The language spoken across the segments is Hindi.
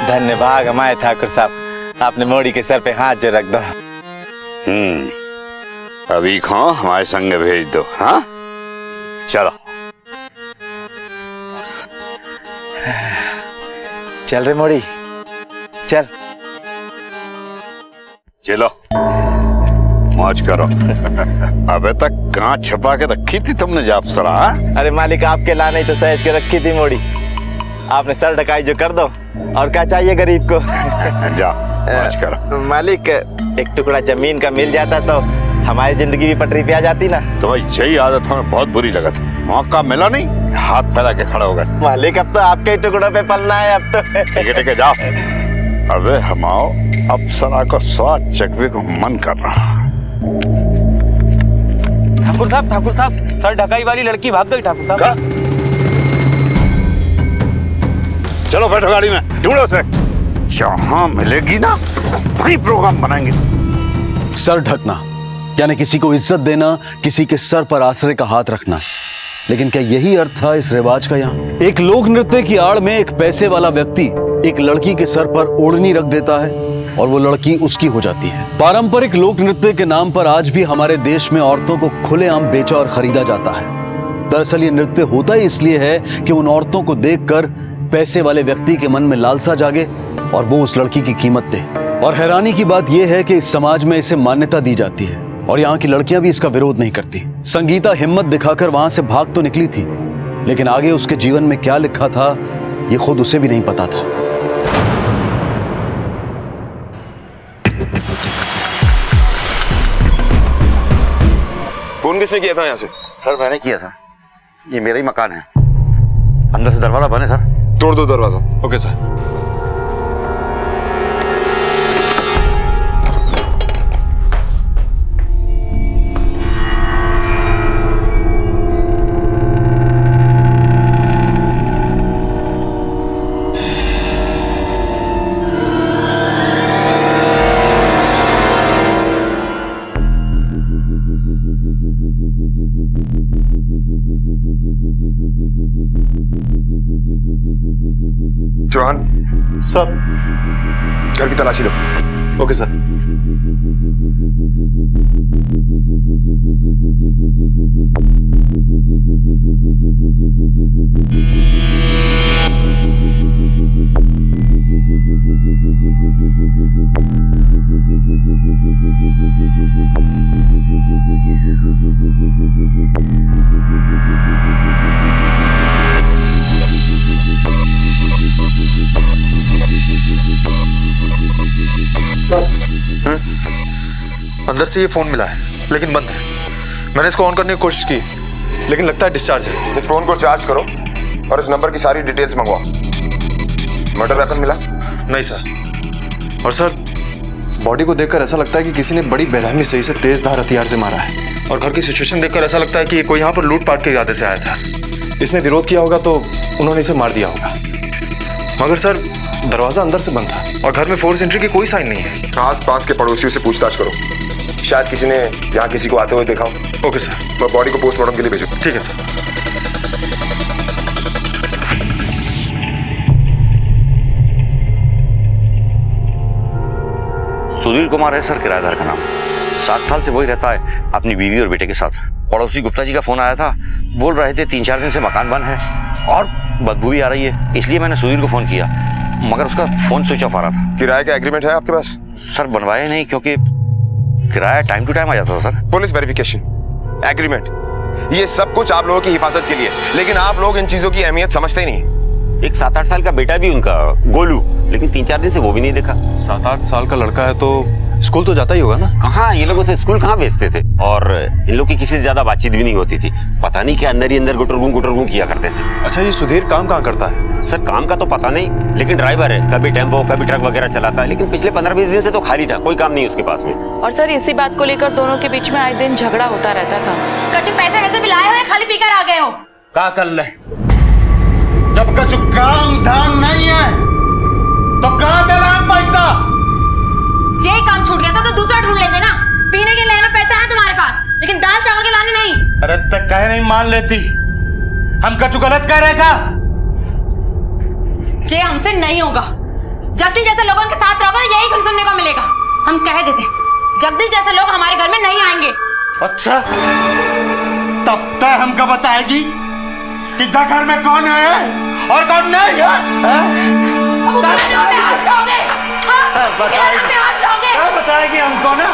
धन्यवाद हमारे ठाकुर साहब, आपने मोड़ी के सर पे हाथ जो रख दो। अभी खाओ, हमारे संग भेज दो। हाँ चलो चल रे मोड़ी चल। चलो मौज करो। अबे तक कहाँ छुपा के रखी थी तुमने जापसरा? अरे मालिक, आपके लाने तो सहेज के रखी थी मोड़ी, आपने सर ढकाई जो कर दो। और क्या चाहिए गरीब को? जा मौज करो। मालिक, एक टुकड़ा जमीन का मिल जाता तो हमारी जिंदगी भी पटरी पे आ जाती ना। तुम्हारी यही आदत हमें बहुत बुरी लगा था। मौका मिला नहीं, हाथ फैला के खड़ा होगा। मालिक, अब तो आपके ही टुकड़ों पे पलना है अब तो। ठीक है जाओ। अबे हमाओ, अप्सरा को स्वाद चखने को मन कर रहा। ठाकुर साहब, सर ढकाई वाली लड़की भाग गई ठाकुर साहब। चलो बैठो गाड़ी में, ढूंढो उसे। जहां मिलेगी ना वहीं प्रोग्राम बनाएंगे। सर ढकना यानी किसी को इज्जत देना, किसी के सर पर आसरे का हाथ रखना। लेकिन क्या यही अर्थ था इस रिवाज का? यहाँ एक लोक नृत्य की आड़ में एक पैसे वाला व्यक्ति एक लड़की के सर पर ओढ़नी रख देता है और वो लड़की उसकी हो जाती है। पारंपरिक लोक नृत्य के नाम पर आज भी हमारे देश में औरतों को खुलेआम बेचा और खरीदा जाता है। दरअसल ये नृत्य होता ही इसलिए है कि उन औरतों को देखकर पैसे वाले व्यक्ति के मन में लालसा जागे और वो उस लड़की की कीमत दे। और हैरानी की बात यह है कि इस समाज में इसे मान्यता दी जाती है और यहाँ की लड़कियां भी इसका विरोध नहीं करती। संगीता हिम्मत दिखाकर वहां से भाग तो निकली थी, लेकिन आगे उसके जीवन में क्या लिखा था ये खुद उसे भी नहीं पता था। फोन किसने किया था यहाँ से? सर मैंने किया था, ये मेरा ही मकान है। अंदर से दरवाजा बंद है सर। तोड़ दो दरवाजा। Okay sir. चौहान सब घर की तलाशी लो। Okay sir. अंदर से ये फोन मिला है लेकिन बंद है। मैंने इसको ऑन करने की कोशिश की लेकिन लगता है डिस्चार्ज है। इस फोन को चार्ज करो और इस नंबर की सारी डिटेल्स मंगवाओ। मर्डर वेपन मिला? नहीं सर। और सर, बॉडी को देखकर ऐसा लगता है कि किसी ने बड़ी बेरहमी से इसे तेज धार हथियार से मारा है। और घर की सिचुएशन देखकर ऐसा लगता है कि कोई यहाँ पर लूटपाट के इरादे से आया था। इसने विरोध किया होगा तो उन्होंने इसे मार दिया होगा। मगर सर, दरवाजा अंदर से बंद था और घर में फोर्स एंट्री की कोई साइन नहीं है। आस पास के पड़ोसियों से पूछताछ करो, शायद किसी ने यहाँ किसी को आते हुए देखा हो। Okay sir. मैं बॉडी को पोस्टमार्टम के लिए भेजो। ठीक है सर। सुधीर कुमार है सर किराएदार का नाम। 7 साल से वही रहता है अपनी बीवी और बेटे के साथ। पड़ोसी गुप्ता जी का फोन आया था, बोल रहे थे 3-4 दिन से मकान बंद है और बदबू भी आ रही है, इसलिए मैंने सुधीर को फोन किया मगर उसका फोन स्विच ऑफ आ रहा था। किराए का एग्रीमेंट है आपके पास? सर बनवाए नहीं क्योंकि किराया टाइम टू टाइम आ जाता था सर। पुलिस वेरिफिकेशन, एग्रीमेंट, ये सब कुछ आप लोगों की हिफाजत के लिए, लेकिन आप लोग इन चीजों की अहमियत समझते ही नहीं। एक 7-8 साल का बेटा भी उनका, गोलू, लेकिन 3-4 दिन से वो भी नहीं देखा। 7-8 साल का लड़का है तो स्कूल तो जाता ही होगा ना? कहाँ, ये लोग उसे स्कूल कहाँ भेजते थे और इन लोग की किसी से ज्यादा बातचीत भी नहीं होती थी। पता नहीं क्या अंदर ही अंदर गुटरगुं किया करते थे। अच्छा, ये सुधीर काम कहाँ करता है? सर काम का तो पता नहीं, लेकिन ड्राइवर है, कभी टेम्पो कभी ट्रक वगैरह चलाता है, लेकिन पिछले 15-20 दिन से तो खाली था, कोई काम नहीं उसके पास में। और सर इसी बात को लेकर दोनों के बीच में आए दिन झगड़ा होता रहता था। कचू पैसे वैसे भी लाए हो या खाली पीकर आ गए हो? क्या कर ले? जब कछु काम धाम नहीं है तो कहाँ दे रहा है पैसा? जे काम छूट गया था तो दूसरा ढूंढ लेते ना। पीने के लेना पैसा है तुम्हारे पास, लेकिन दाल चावल के लाने नहीं। अरे तक कहे नहीं मान लेती, हम कछु गलत कह रहे का? जे हमसे नहीं होगा। जगदीश जैसे लोगों के साथ रहोगे तो यही सुनने को मिलेगा। हम कह देते जगदीश जैसे लोग हमारे घर में नहीं आएंगे। अच्छा, तब तक हमको बताएगी कि घर में कौन है और कौन नहीं है? अब खिलाने में हाथ धोगे, हाँ? खिलाने में हाथ धोगे। क्या बताएगी हमको ना?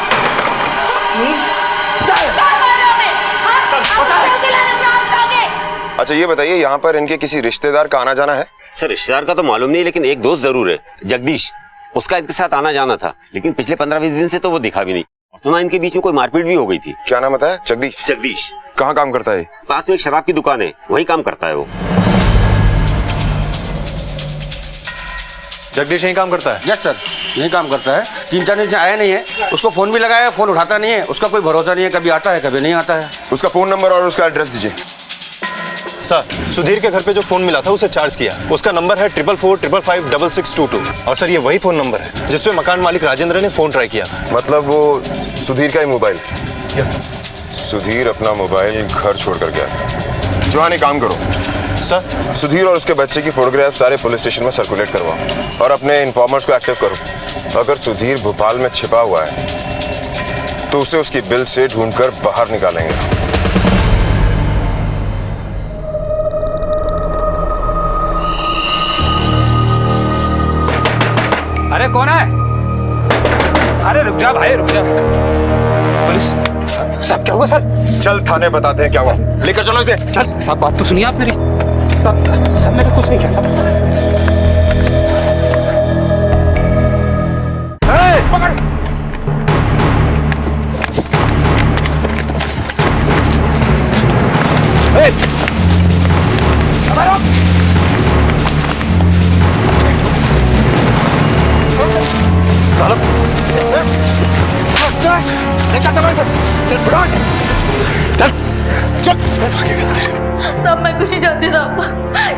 अच्छा ये बताइए, यहाँ पर इनके किसी रिश्तेदार का आना जाना है? सर रिश्तेदार का तो मालूम नहीं, लेकिन एक दोस्त जरूर है, जगदीश। उसका इनके साथ आना जाना था, लेकिन पिछले 15-20 दिन से तो वो दिखा भी नहीं। सुना इनके बीच में कोई मारपीट भी हो गई थी। क्या नाम बताया? जगदीश। जगदीश। कहाँ काम करता है? पास में एक शराब की दुकान है, वहीं काम करता है वो। जगदीश यही काम करता है? यस सर, यही काम करता है। 3-4 दिन से आया नहीं है। उसको फोन भी लगाया, फोन उठाता नहीं है। उसका कोई भरोसा नहीं है, कभी आता है कभी नहीं आता है। उसका फोन नंबर और उसका एड्रेस दीजिए। सर, सुधीर के घर पे जो फोन मिला था उसे चार्ज किया। उसका नंबर है 4445556622। और सर ये वही फोन नंबर है जिसपे मकान मालिक राजेंद्र ने फोन ट्राई किया था। मतलब वो सुधीर का ही मोबाइल? Yes sir. सुधीर अपना मोबाइल घर छोड़ कर गया। जवान, एक काम करो सर, सुधीर और उसके बच्चे की फोटोग्राफ सारे पुलिस स्टेशन में सर्कुलेट करवाओ और अपने इन्फॉर्मर्स को एक्टिव करो। अगर सुधीर भोपाल में छिपा हुआ है तो उसे उसकी बिल से ढूंढकर बाहर निकालेंगे। अरे कौन है? अरे रुक जा भाई, रुक जा। पुलिस साहब, क्या हुआ सर? चल थाने बताते हैं क्या हुआ। लेकर चलो इसे। चल साहब, बात तो सुनिए आप मेरी। सब मैंने कुछ नहीं किया सब। पकड़। साहब मैं कुछ नहीं जानती साहब,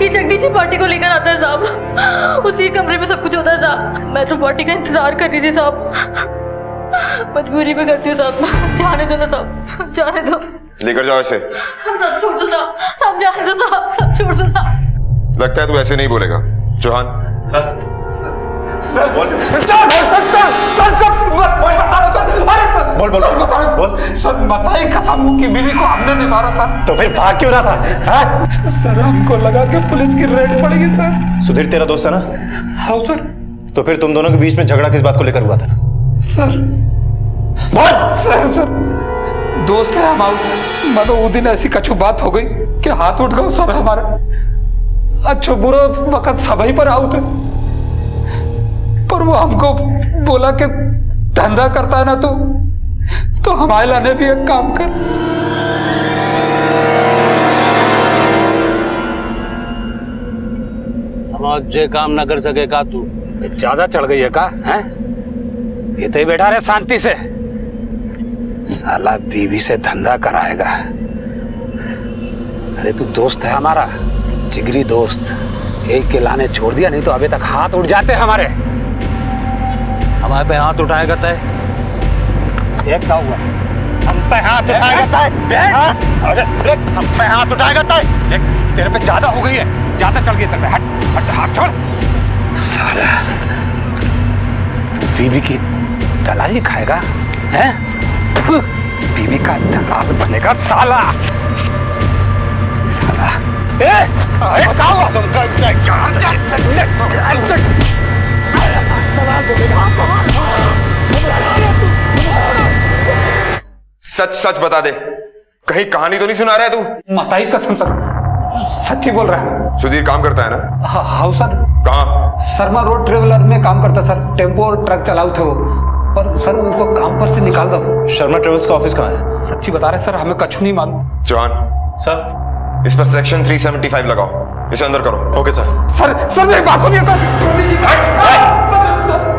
ये जगदीश ही पार्टी को लेकर आता है साहब। उसी कमरे में सब कुछ होता है साहब। मैं तो पार्टी का इंतजार कर रही थी साहब, मजबूरी में करती हूँ साहब। जाने दो ना साहब, जाने दो। लेकर जाओ इसे। सब छोड़ दो साहब, सब जाने दो साहब, सब छोड़ दो साहब। लगता है तू ऐसे नहीं बोलेगा। चौहान। सर बोल। सर बताइए, कसम की बीवी को हमने नहीं मारा सर। तो फिर भाग क्यों रहा था? सर हमको लगा कि पुलिस की रेड पड़ेगी सर। सुधीर तेरा दोस्त है ना? हाँ सर। तो फिर तुम दोनों के बीच में झगड़ा किस बात को लेकर हुआ था? सर सर दोस्त है हम। मनो वो दिन ऐसी कछु बात हो गई कि हाथ उठ गए सर हमारा। अच्छा बुरा वक्त सभी पर आउट है, पर वो हमको बोला कि धंधा करता है ना तो हमारे लाने भी एक काम कर। हम जे काम ना कर सके का तू ज्यादा चढ़ गई है का? हैं? ये तो ही बैठा रहे शांति से। साला बीवी से धंधा कराएगा। अरे तू दोस्त है हमारा, जिगरी दोस्त। एक के लाने छोड़ दिया, नहीं तो अभी तक हाथ उठ जाते हमारे। हमारे पे हाथ उठाएगा तय? देख क्या हुआ। हम पे हाथ उठाएगा तय? अरे देख, हम पे हाथ उठाएगा तय? देख तेरे पे ज्यादा हो गई है, ज्यादा चढ़ गई तेरे पे। हट हट, हाथ छोड़। साला तू बीवी की दलाली खाएगा हैं? बीवी का दलाल बनेगा साला। साला बताओ तुम सच सच बता दे, कहीं कहानी तो नहीं सुना रहा है तू? माताई कसम सर, सच्ची बोल रहा है। सुधीर काम करता है ना? हाँ सर। कहाँ? शर्मा रोड ट्रेवलर में काम करता सर। टेम्पो और ट्रक चलाऊ थे वो, पर सर उनको काम पर से निकाल दो। शर्मा ट्रेवल्स का ऑफिस कहाँ है? सच्ची बता रहे सर, हमें कछु नहीं मालूम। चौहान सर इस पर सेक्शन 375 लगाओ, इसे अंदर करो। Okay sir. सर मेरी बात सुनिए सर।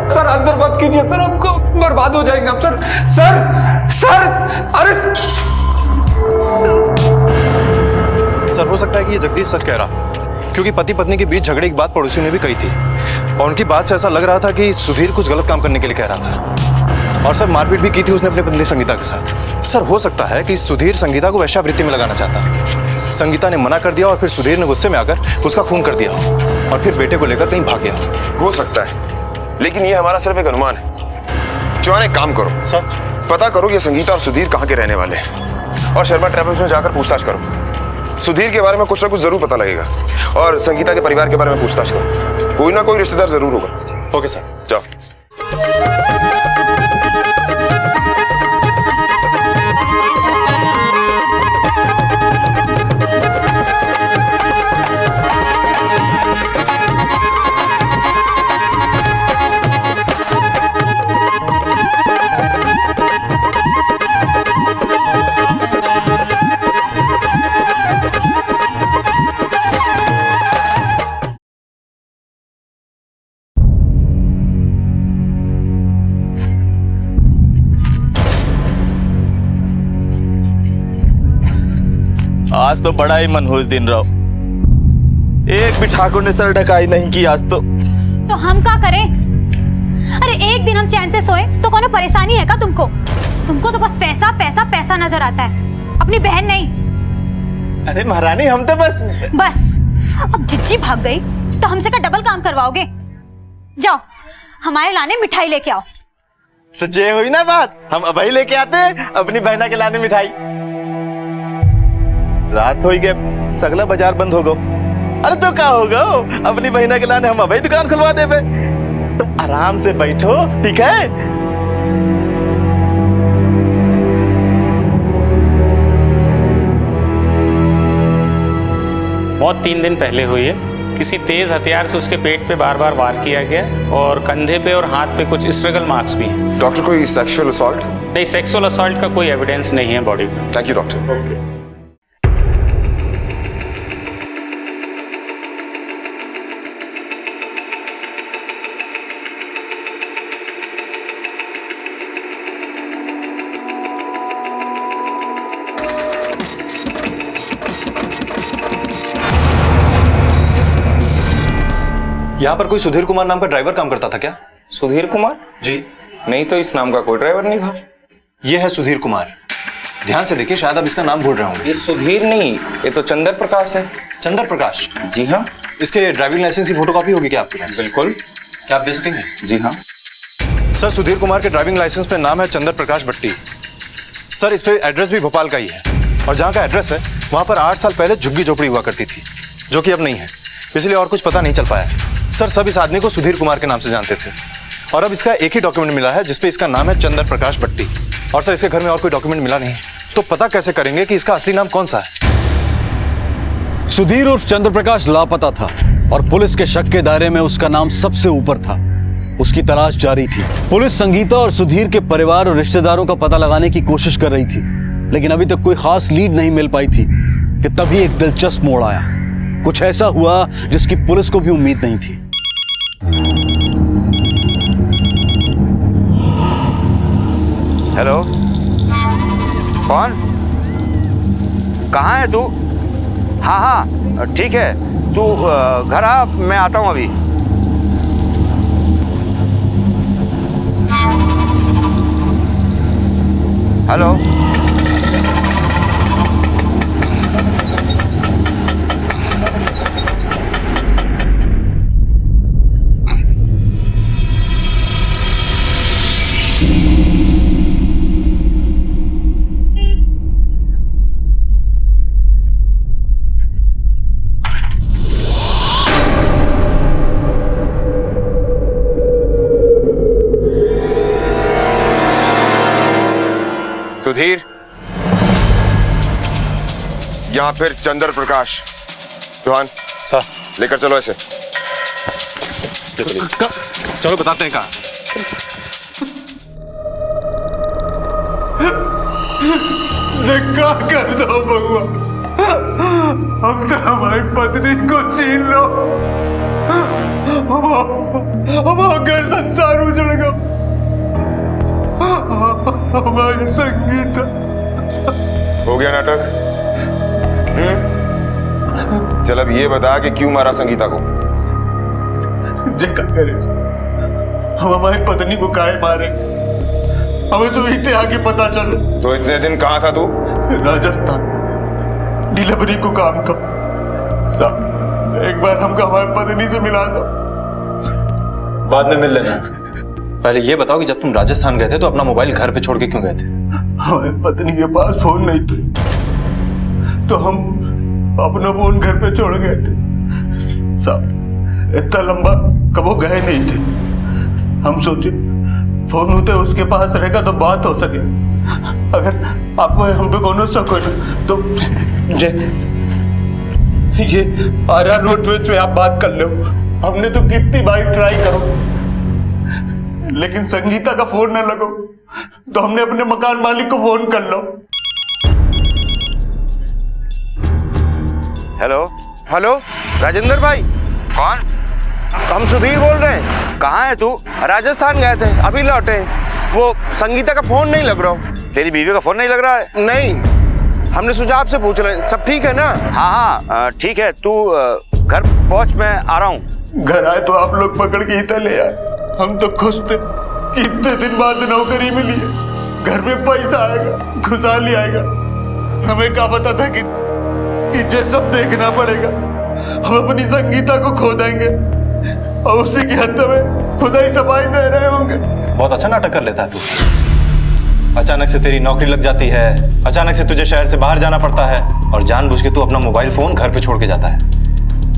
सर अंदर मत कीजिए सर, हमको बर्बाद हो जाएंगे हम सर। सर अरे सर हो सकता है कि ये जगदीश सच कह रहा, क्योंकि पति पत्नी के बीच झगड़े की बात पड़ोसी ने भी कही थी और उनकी बात से ऐसा लग रहा था कि सुधीर कुछ गलत काम करने के लिए कह रहा था। और सर मारपीट भी की थी उसने अपने पत्नी संगीता के साथ। सर हो सकता है कि सुधीर संगीता को वेश्यावृत्ति में लगाना चाहता। संगीता ने मना कर दिया और फिर सुधीर ने गुस्से में आकर उसका खून कर दिया और फिर बेटे को लेकर कहीं भाग गया। हो सकता है, लेकिन ये हमारा सिर्फ एक अनुमान है। चौहान एक काम करो सर। पता करो ये संगीता और सुधीर कहाँ के रहने वाले हैं और शर्मा ट्रैवल्स में जाकर पूछताछ करो। सुधीर के बारे में कुछ ना कुछ जरूर पता लगेगा और संगीता के परिवार के बारे में पूछताछ करो। कोई ना कोई रिश्तेदार जरूर होगा। Okay sir. जाओ। आज तो बड़ा ही मनहूस दिन रहो। एक भी ठाकुर ने सर ढकाई नहीं की आज तो हम क्या करें? अरे एक दिन हम चैन से सोए तो कौन परेशानी है क्या तुमको? तुमको तो बस पैसा पैसा पैसा नजर आता है, अपनी बहन नहीं। अरे महारानी हम तो बस अब जिज्जी भाग गई तो हमसे का डबल काम करवाओगे? जाओ हमारे लाने मिठाई लेके आओ। तो जे हुई ना बात, हम अभी लेके आते अपनी बहना के लाने मिठाई। रात हो गए, सगला बाजार बंद हो गो। अरे तो क्या होगा, अपनी बहना के लाने हम अभी दुकान खुलवा देबे। तुम आराम से बैठो, ठीक है? मौत 3 दिन पहले हुई है। किसी तेज हथियार से उसके पेट पे बार बार वार किया गया और कंधे पे और हाथ पे कुछ स्ट्रगल मार्क्स भी हैं। डॉक्टर कोई सेक्सुअल असॉल्ट? नहीं, सेक्सुअल असॉल्ट का कोई एविडेंस नहीं है बॉडी में। Thank you doctor. ओके। यहाँ पर कोई सुधीर कुमार नाम का ड्राइवर काम करता था क्या? सुधीर कुमार? जी नहीं तो इस नाम का कोई ड्राइवर नहीं था। ये है सुधीर कुमार। ध्यान से देखिए, शायद आप इसका नाम भूल रहे होंगे। ये सुधीर नहीं, ये तो चंद्र प्रकाश है। चंद्र प्रकाश? जी हाँ। इसके ड्राइविंग लाइसेंस की फोटोकॉपी होगी क्या आपके पास? बिल्कुल। क्या आप दे सकेंगे? जी हाँ। सर, सुधीर कुमार के ड्राइविंग लाइसेंस पे नाम है चंद्र प्रकाश भट्टी। सर, इस पे एड्रेस भी भोपाल का ही है और जहाँ का एड्रेस है वहाँ पर 8 साल पहले झुग्गी झोपड़ी हुआ करती थी, जो कि अब नहीं है, इसलिए और कुछ पता नहीं चल पाया। सर, सब इस आदमी को सुधीर कुमार के नाम से जानते थे और अब इसका एक ही डॉक्यूमेंट मिला है जिसपे इसका नाम है चंद्र प्रकाश भट्टी। और सर, इसके घर में और कोई डॉक्यूमेंट मिला नहीं, तो पता कैसे करेंगे कि इसका असली नाम कौन सा है? सुधीर उर्फ चंद्र प्रकाश लापता था और पुलिस के शक के दायरे में उसका नाम सबसे ऊपर था। उसकी तलाश जारी थी। पुलिस संगीता और सुधीर के परिवार और रिश्तेदारों का पता लगाने की कोशिश कर रही थी, लेकिन अभी तक कोई खास लीड नहीं मिल पाई थी कि तभी एक दिलचस्प मोड़ आया। कुछ ऐसा हुआ जिसकी पुलिस को भी उम्मीद नहीं थी। हेलो, कौन? कहाँ है तू? हाँ हाँ ठीक है, तू घर आ, मैं आता हूँ अभी। हेलो, सुधीर या फिर चंद्र प्रकाश? चौहान सर, लेकर चलो ऐसे। चलो बताते हैं कहाँ। धक्का कर दो भगवान, हम तो हमारी पत्नी को छीन लो। हमारा घर संसार उजड़ गया। हमारी संगीता। हो गया नाटक? चल अब ये बता कि क्यों मारा संगीता को? देखा करे, हम हमारी पत्नी को काहे मारे? हमें तो इतने आगे पता चलो। तो इतने दिन कहाँ था तू? राजस्थान डिलीवरी को काम था। एक बार हमको हमारी पत्नी से मिला दो। बाद में मिल लेना। पहले ये बताओ कि जब तुम राजस्थान गए थे तो अपना मोबाइल घर पे छोड़ के क्यों गए थे? हमारी पत्नी के पास फोन नहीं थे तो हम अपना फोन घर पे छोड़ गए थे साहब। इतना लंबा कबो गए नहीं थे। हम सोचे फोन होते उसके पास रहेगा तो बात हो सके। अगर आपको हम पे कोनो शक हो तो ये आरा रोड पे आप बात कर लो। हमने तो कितनी बार ट्राई करो लेकिन संगीता का फोन न लगो तो हमने अपने मकान मालिक को फोन कर लो। हेलो हेलो राजेंद्र भाई। कौन? हम सुधीर बोल रहे हैं। कहाँ है तू? राजस्थान गए थे, अभी लौटे। वो संगीता का फोन नहीं लग रहा। तेरी बीवी का फोन नहीं लग रहा है? नहीं, हमने सोचा आपसे पूछ रहे हैं। सब ठीक है ना? हाँ हाँ ठीक है। तू घर पहुंच, मैं आ रहा हूँ। घर आए तो आप लोग पकड़ के इतना ले आए। हम तो खुश थे कि इतने दिन बाद नौकरी मिली है, घर में पैसा आएगा, खुशहाली आएगा। हमें क्या पता था कि ये सब देखना पड़ेगा। हम अपनी संगीता को खो देंगे और उसी की हद में खुदा ही सफाई दे रहे होंगे। बहुत अच्छा नाटक कर लेता है तू। अचानक से तेरी नौकरी लग जाती है, अचानक से तुझे शहर से बाहर जाना पड़ता है और जानबूझ के तू अपना मोबाइल फोन घर पे छोड़ के जाता है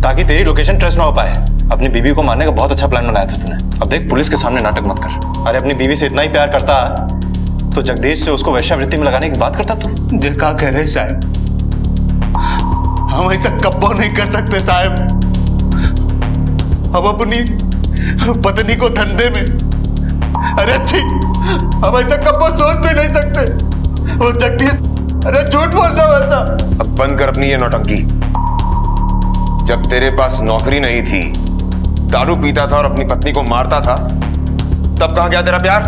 ताकि तेरी लोकेशन ट्रेस ना हो पाए। अपनी बीवी को मारने का बहुत अच्छा प्लान बनाया था तूने। अब देख, पुलिस के सामने नाटक मत कर। अरे अपनी बीवी से इतना ही प्यार करता तो जगदीश से उसको वेश्यावृत्ति में लगाने की बात करता तू। देखा कह रहे साहब, हम ऐसा कब्बो नहीं कर सकते साहब। हम अपनी पत्नी को धंधे में, अरे अच्छी, हम ऐसा कब्बो सोच भी नहीं सकते। वो जगदीश, अरे झूठ बोल रहा हूँ ऐसा। अब बंद कर अपनी ये नौटंकी। जब तेरे पास नौकरी नहीं थी, दारू पीता था और अपनी पत्नी को मारता था, तब कहां गया तेरा प्यार?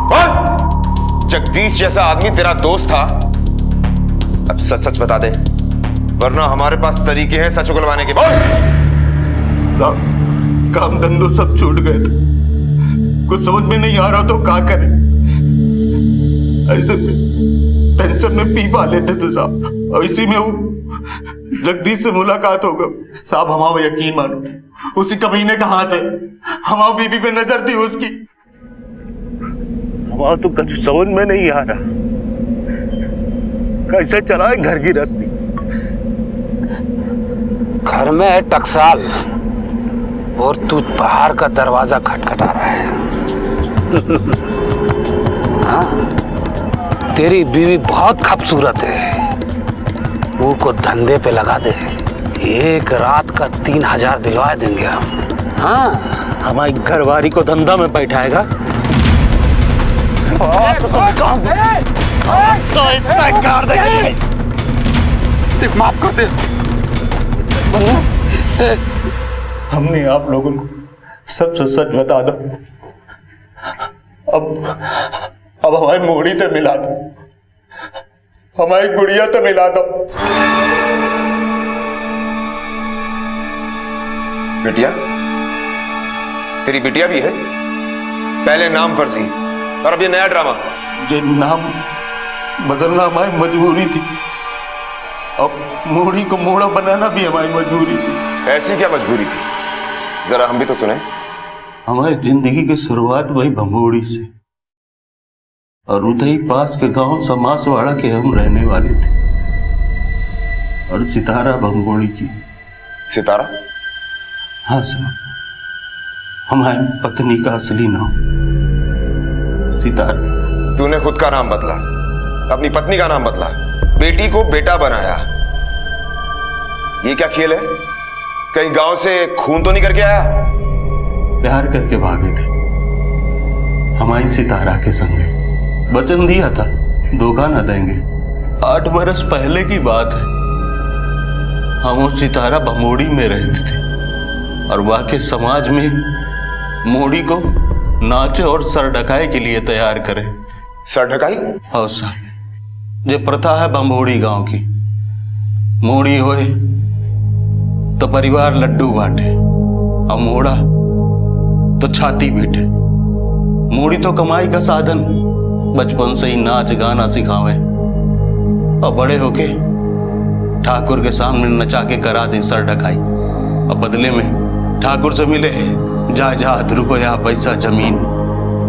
बोल! जगदीश जैसा आदमी तेरा दोस्त था। अब सच सच बता दे, वरना हमारे पास तरीके हैं सच उगलवाने के। बोल! काम धंधो सब छूट गए थे, कुछ समझ में नहीं आ रहा तो क्या करें। ऐसे टेंशन में पी पा लेते थे साहब, और इसी में वो जगदीश से मुलाकात हो गई साहब। हमारा यकीन मानो, उसी कमीने का हाथ है। हमारी बीबी पे नजर थी उसकी। हमारा तो कुछ समझ में नहीं आ रहा, कैसे चलाए घर की रस्ती। घर में है टकसाल और तू बाहर का दरवाजा खटखटा रहा है। हाँ? तेरी बीवी बहुत खूबसूरत है, वो को धंधे पे लगा दे, एक रात का 3000 दिलवा देंगे हम। हाँ, हमारी घरवाली को धंधा में बैठाएगा तो इतना कर देंगे। देख, माफ कर दे। हमने आप लोगों को सबसे सच बता दो। अब हमारी मोड़ी तो मिला दो, हमारी गुड़िया तो मिला दो। बिटिया? तेरी बिटिया भी है? पहले नाम फर्जी और अब ये नया ड्रामा। ये नाम बदलना हमारी मजबूरी थी, अब मोड़ी को मोड़ा बनाना भी हमारी मजबूरी थी। ऐसी क्या मजबूरी थी? जरा हम भी तो सुने। हमारी जिंदगी की शुरुआत वही भंबोड़ी से, और उधर पास के गांव समासवाड़ा के हम रहने वाले थे। और सितारा भंबोड़ी की। सितारा? हाँ साहब, हमारी पत्नी का असली नाम सितारा। तूने खुद का नाम बदला, अपनी पत्नी का नाम बदला, बेटी को बेटा बनाया। ये क्या खेल है? कहीं गांव से खून तो नहीं करके आया? प्यार करके भागे थे हमारी सितारा के संग। वचन दिया था धोखा न देंगे। 8 बरस पहले की बात है, हम वो सितारा भमोड़ी में रहते थे और वहां के समाज में मोड़ी को नाचे और सर ढकाए के लिए तैयार करे। सर ढकाई? हाँ साहब, ये प्रथा है भमोड़ी गांव की। मोड़ी होए तो परिवार लड्डू बांटे और मोड़ा तो छाती पीटे। मोड़ी तो कमाई का साधन, बचपन से ही नाच गाना सिखावे और बड़े होके ठाकुर के सामने नचा के करा दे सर ढकाई। और बदले में ठाकुर से मिले जायदाद, रुपया, पैसा, जमीन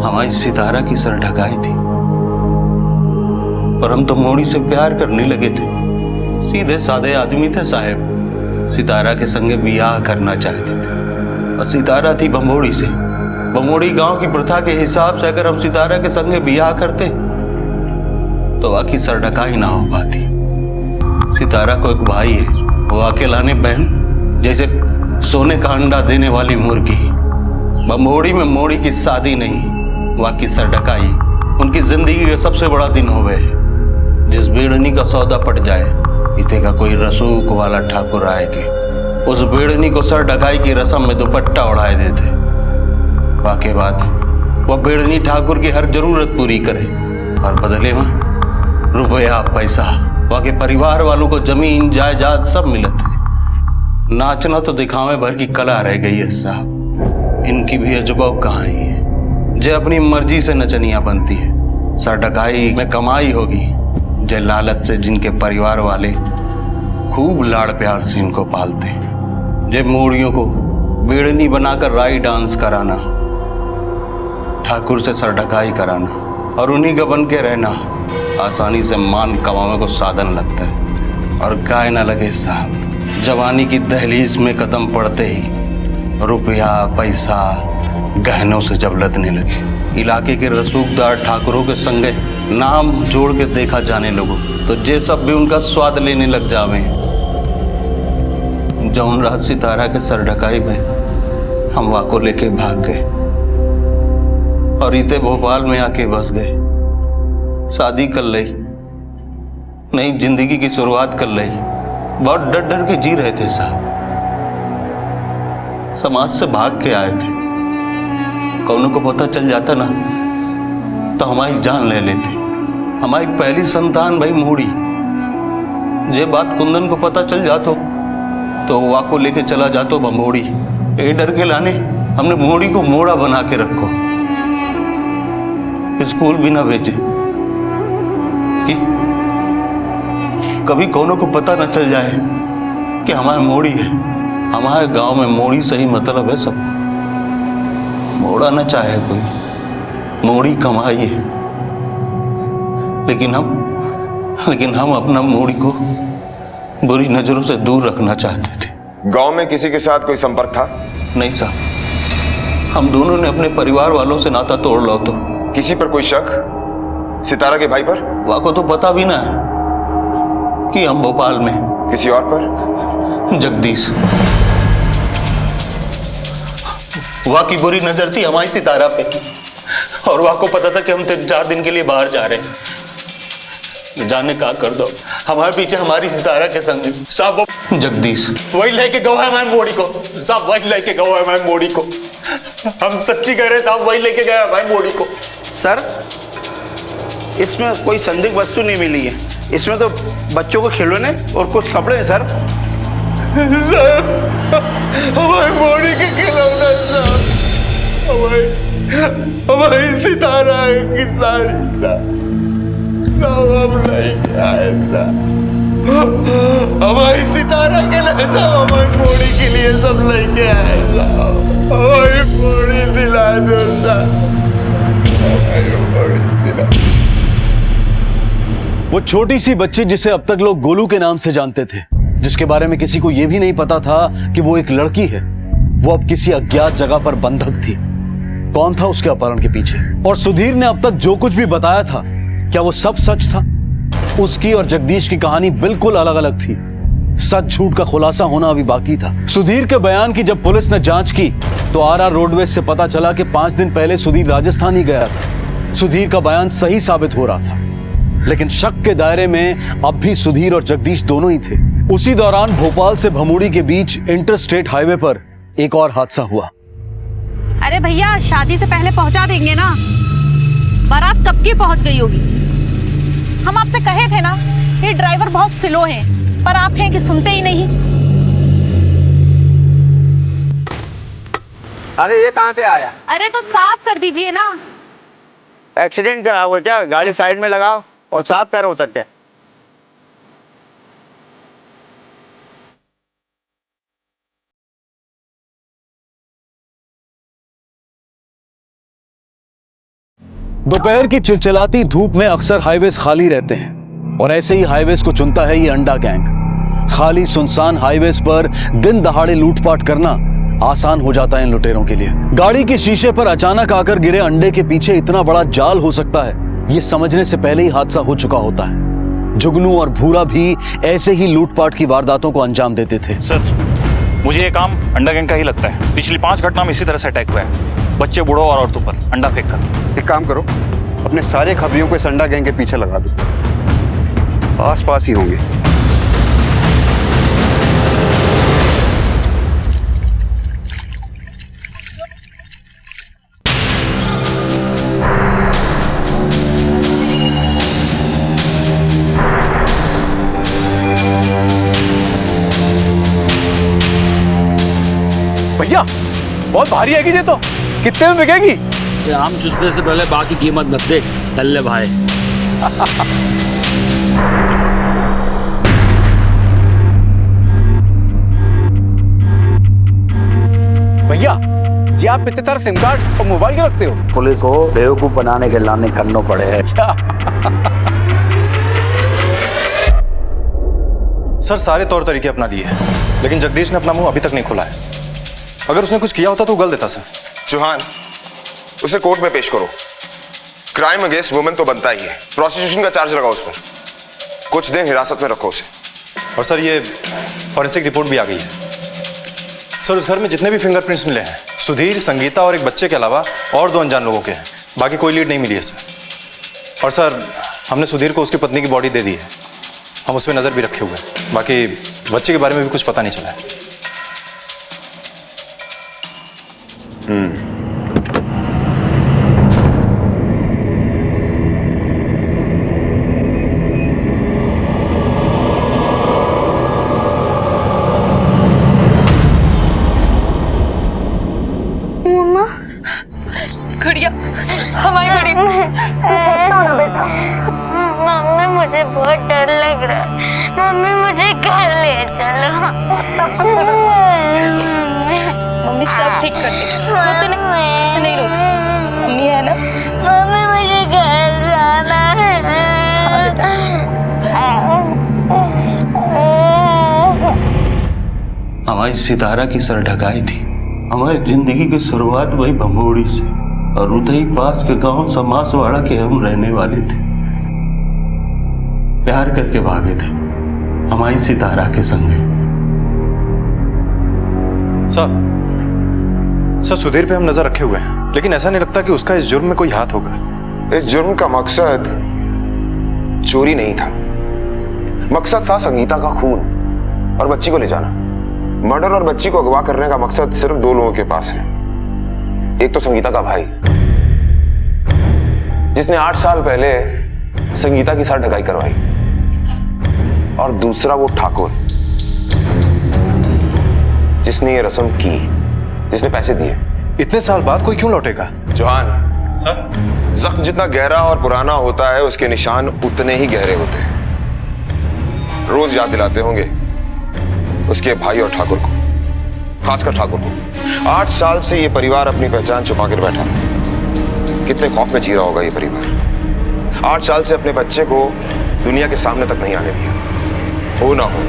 हमारी सितारा की सर ढकाई थी। पर हम तो मोड़ी से प्यार करने लगे थे। सीधे साधे आदमी थे साहब। सितारा के संगे बियाह करना चाहते थे और सितारा थी बमोड़ी से। बमोड़ी गांव की प्रथा के हिसाब से अगर हम सितारा के संगे बियाह करते तो वाकई सर ढकाई ना हो पाती। सितारा को एक भाई है, वो अकेलाने बहन जैसे सोने का अंडा देने वाली मुर्गी। बमोड़ी में मोड़ी की शादी नहीं, वाकई सर ढकाई उनकी जिंदगी का सबसे बड़ा दिन हो गए। जिस बेड़नी का सौदा पट जाए, इते का कोई रसूख वाला ठाकुर आए के उस बेड़नी को सर ढकाई की रस्म में दुपट्टा उड़ाए देते। वाकई बात वह बेड़नी ठाकुर की हर जरूरत पूरी करे और बदले में रुपया, पैसा, वाकई परिवार वालों को जमीन जायदाद सब मिलत है। नाचना तो दिखावे भर की कला रह गई है साहब। इनकी भी अजब कहानी है। जे अपनी मर्जी से नचनिया बनती है, सर ढकाई में कमाई होगी। जे लालच से जिनके परिवार वाले खूब लाड़ प्यार से इनको पालते, जे मूड़ियों को बेड़नी बनाकर राई डांस कराना, ठाकुर से सर ढकाई कराना और उन्हीं का बन के रहना आसानी से मान कमाने को साधन लगता है। और गाय ना लगे साहब, जवानी की दहलीज में कदम पड़ते ही रुपया, पैसा, गहनों से जब लदने लगे, इलाके के रसूखदार ठाकुरों के संगे नाम जोड़ के देखा जाने लगो तो जे सब भी उनका स्वाद लेने लग जावे। जौन रात सितारा के सर ढकाई में हम वाको लेके भाग गए और इते भोपाल में आके बस गए। शादी कर ली, नई जिंदगी की शुरुआत कर ली। बहुत डर डर के जी रहे थे साहब। समाज से भाग के आए थे। कौनों को पता चल जाता ना तो हमारी जान ले लेती। हमारी पहली संतान भाई मोड़ी, जे बात कुंदन को पता चल जातो तो वाको लेके चला जातो बमोड़ी। ए डर के लाने हमने मोड़ी को मोड़ा बना के रखो, स्कूल भी ना भेजे कि कभी कौनों को पता ना चल जाए कि हमारे मोड़ी है। हमारे गांव में मोड़ी से ही मतलब है सब। मोड़ा ना चाहे कोई, मोड़ी कमाई है, लेकिन हम अपना मोड़ी को बुरी नजरों से दूर रखना चाहते थे। गांव में किसी के साथ कोई संपर्क था? नहीं साहब, हम दोनों ने अपने परिवार वालों से नाता तोड़ लो। तो किसी पर कोई शक? सितारा के भाई पर? वाको तो पता भी ना है कि हम भोपाल में। किसी और पर? जगदीश। वहाँ की बुरी नजर थी हमारी सितारा पे की और वहाँ को पता था कि हम 3-4 दिन के लिए बाहर जा रहे हैं। जाने का कर दो, हमारे पीछे हमारी सितारा के संग साहब वो जगदीश वही लेके गवा है हमारी मोड़ी को साहब, वही लेके गवा है हमारी मोड़ी को। हम सच्ची कह रहे हैं साहब, वही लेके गया हमारी मोड़ी को। सर, इसमें कोई संदिग्ध वस्तु नहीं मिली है। इसमें तो बच्चों को खिलौने और कुछ कपड़े हैं सर। हमारी मोड़ी के खिलौना साहब, हमारी सितारा की साड़ी साहब, हम नहीं आए साहब। हमारी सितारा के लिए साहब, हमारी मोड़ी के लिए सब लेके आए साहब। हमारी मोड़ी दिला दो साहब, हमारी मोड़ी दिला। वो छोटी सी बच्ची जिसे अब तक लोग गोलू के नाम से जानते थे, जिसके बारे में किसी को यह भी नहीं पता था कि वो एक लड़की है, वो अब किसी अज्ञात जगह पर बंधक थी। कौन था उसके अपहरण के पीछे? और सुधीर ने अब तक जो कुछ भी बताया था, क्या वो सब सच था? उसकी और जगदीश की कहानी बिल्कुल अलग अलग थी। सच झूठ का खुलासा होना अभी बाकी था। सुधीर के बयान की जब पुलिस ने जांच की तो आरआर रोडवेज से पता चला कि 5 दिन पहले सुधीर राजस्थान ही गया था। सुधीर का बयान सही साबित हो रहा था, लेकिन शक के दायरे में अब भी सुधीर और जगदीश दोनों ही थे। उसी दौरान भोपाल से भमोड़ी के बीच इंटरस्टेट हाईवे पर एक और हादसा हुआ। अरे भैया, शादी से पहले पहुंचा देंगे ना। बारात कब की पहुंच गई होगी। हम आपसे कहे थे ना, ये ड्राइवर बहुत स्लो है, पर आप हैं कि सुनते ही नहीं। अरे ये कहाँ से आया? अरे तो साफ कर दीजिए ना। एक्सीडेंट करा हुआ क्या? गाड़ी साइड में लगाओ और साफ करो उतर के। दोपहर की चिलचिलाती धूप में अक्सर हाईवेज खाली रहते हैं और ऐसे ही हाईवेज को चुनता है ये अंडा गैंग। खाली सुनसान हाईवेज पर दिन दहाड़े लूटपाट करना आसान हो जाता है इन लुटेरों के लिए। गाड़ी के शीशे पर अचानक आकर गिरे अंडे के पीछे इतना बड़ा जाल हो सकता है, ये समझने से पहले ही हादसा हो चुका होता है। जुगनू और भूरा भी ऐसे ही लूटपाट की वारदातों को अंजाम देते थे। सर, मुझे ये काम अंडा गैंग का ही लगता है। पिछली 5 घटना में इसी तरह से अटैक हुआ है, बच्चे, बूढ़ों और औरतों पर अंडा फेंक कर। एक काम करो, अपने सारे खबरियों को इस अंडा गैंग के पीछे लगा दो, आस पास ही होंगे। भैया बहुत भारी है ये तो, कितने में बिकेगी? आम चूसने से पहले बाकी कीमत मत देख दल्ले भाई। भैया जी, आप इतने सारे सिम कार्ड और मोबाइल के रखते हो? पुलिस को बेवकूफ बनाने के लाने करने पड़े हैं। सर सारे तौर तरीके अपना लिए हैं, लेकिन जगदीश ने अपना मुंह अभी तक नहीं खोला है। अगर उसने कुछ किया होता तो गल देता सर। चौहान, उसे कोर्ट में पेश करो। क्राइम अगेंस्ट वुमेन तो बनता ही है, प्रोसिक्यूशन का चार्ज लगाओ उसमें। कुछ दिन हिरासत में रखो उसे। और सर ये फॉरेंसिक रिपोर्ट भी आ गई है। सर उस घर में जितने भी फिंगरप्रिंट्स मिले हैं, सुधीर, संगीता और एक बच्चे के अलावा और 2 अनजान लोगों के हैं। बाकी कोई लीड नहीं मिली है सर। और सर हमने सुधीर को उसकी पत्नी की बॉडी दे दी है, हम उस पर नज़र भी रखे हुए हैं। बाकी बच्चे के बारे में भी कुछ पता नहीं चला है। मम्मा, घड़िया, हमारी घड़ी। बेटा, मम्मी मुझे बहुत डर लग रहा है, मम्मी मुझे घर ले चलो। मम्मी सब ठीक कर देगी, रोते नहीं, ऐसे नहीं रोते, मम्मी है ना। मम्मी मुझे घर जाना है। हमारी सितारा की सर ढकाई थी। हमारी जिंदगी की शुरुआत वही भंगोड़ी से, और उधर पास के गांव समासवाड़ा के हम रहने वाले थे। प्यार करके भागे थे हमारी सितारा के संग। सर सुधीर पे हम नजर रखे हुए हैं, लेकिन ऐसा नहीं लगता कि उसका इस जुर्म में कोई हाथ होगा। इस जुर्म का मकसद चोरी नहीं था, मकसद था संगीता का खून और बच्ची को ले जाना। मर्डर और बच्ची को अगवा करने का मकसद सिर्फ 2 लोगों के पास है। एक तो संगीता का भाई, जिसने 8 साल पहले संगीता की सर ढकाई करवाई, और दूसरा वो ठाकुर जिसने ये रस्म की, जिसने पैसे दिए। इतने साल बाद कोई क्यों लौटेगा? जवान सर, जख्म जितना गहरा और पुराना होता है, उसके निशान उतने ही गहरे होते हैं। रोज याद दिलाते होंगे उसके भाई और ठाकुर को, खासकर ठाकुर को। 8 साल से ये परिवार अपनी पहचान छुपा कर बैठा था। कितने खौफ में जी रहा होगा ये परिवार। 8 साल से अपने बच्चे को दुनिया के सामने तक नहीं आने दिया। हो ना हो,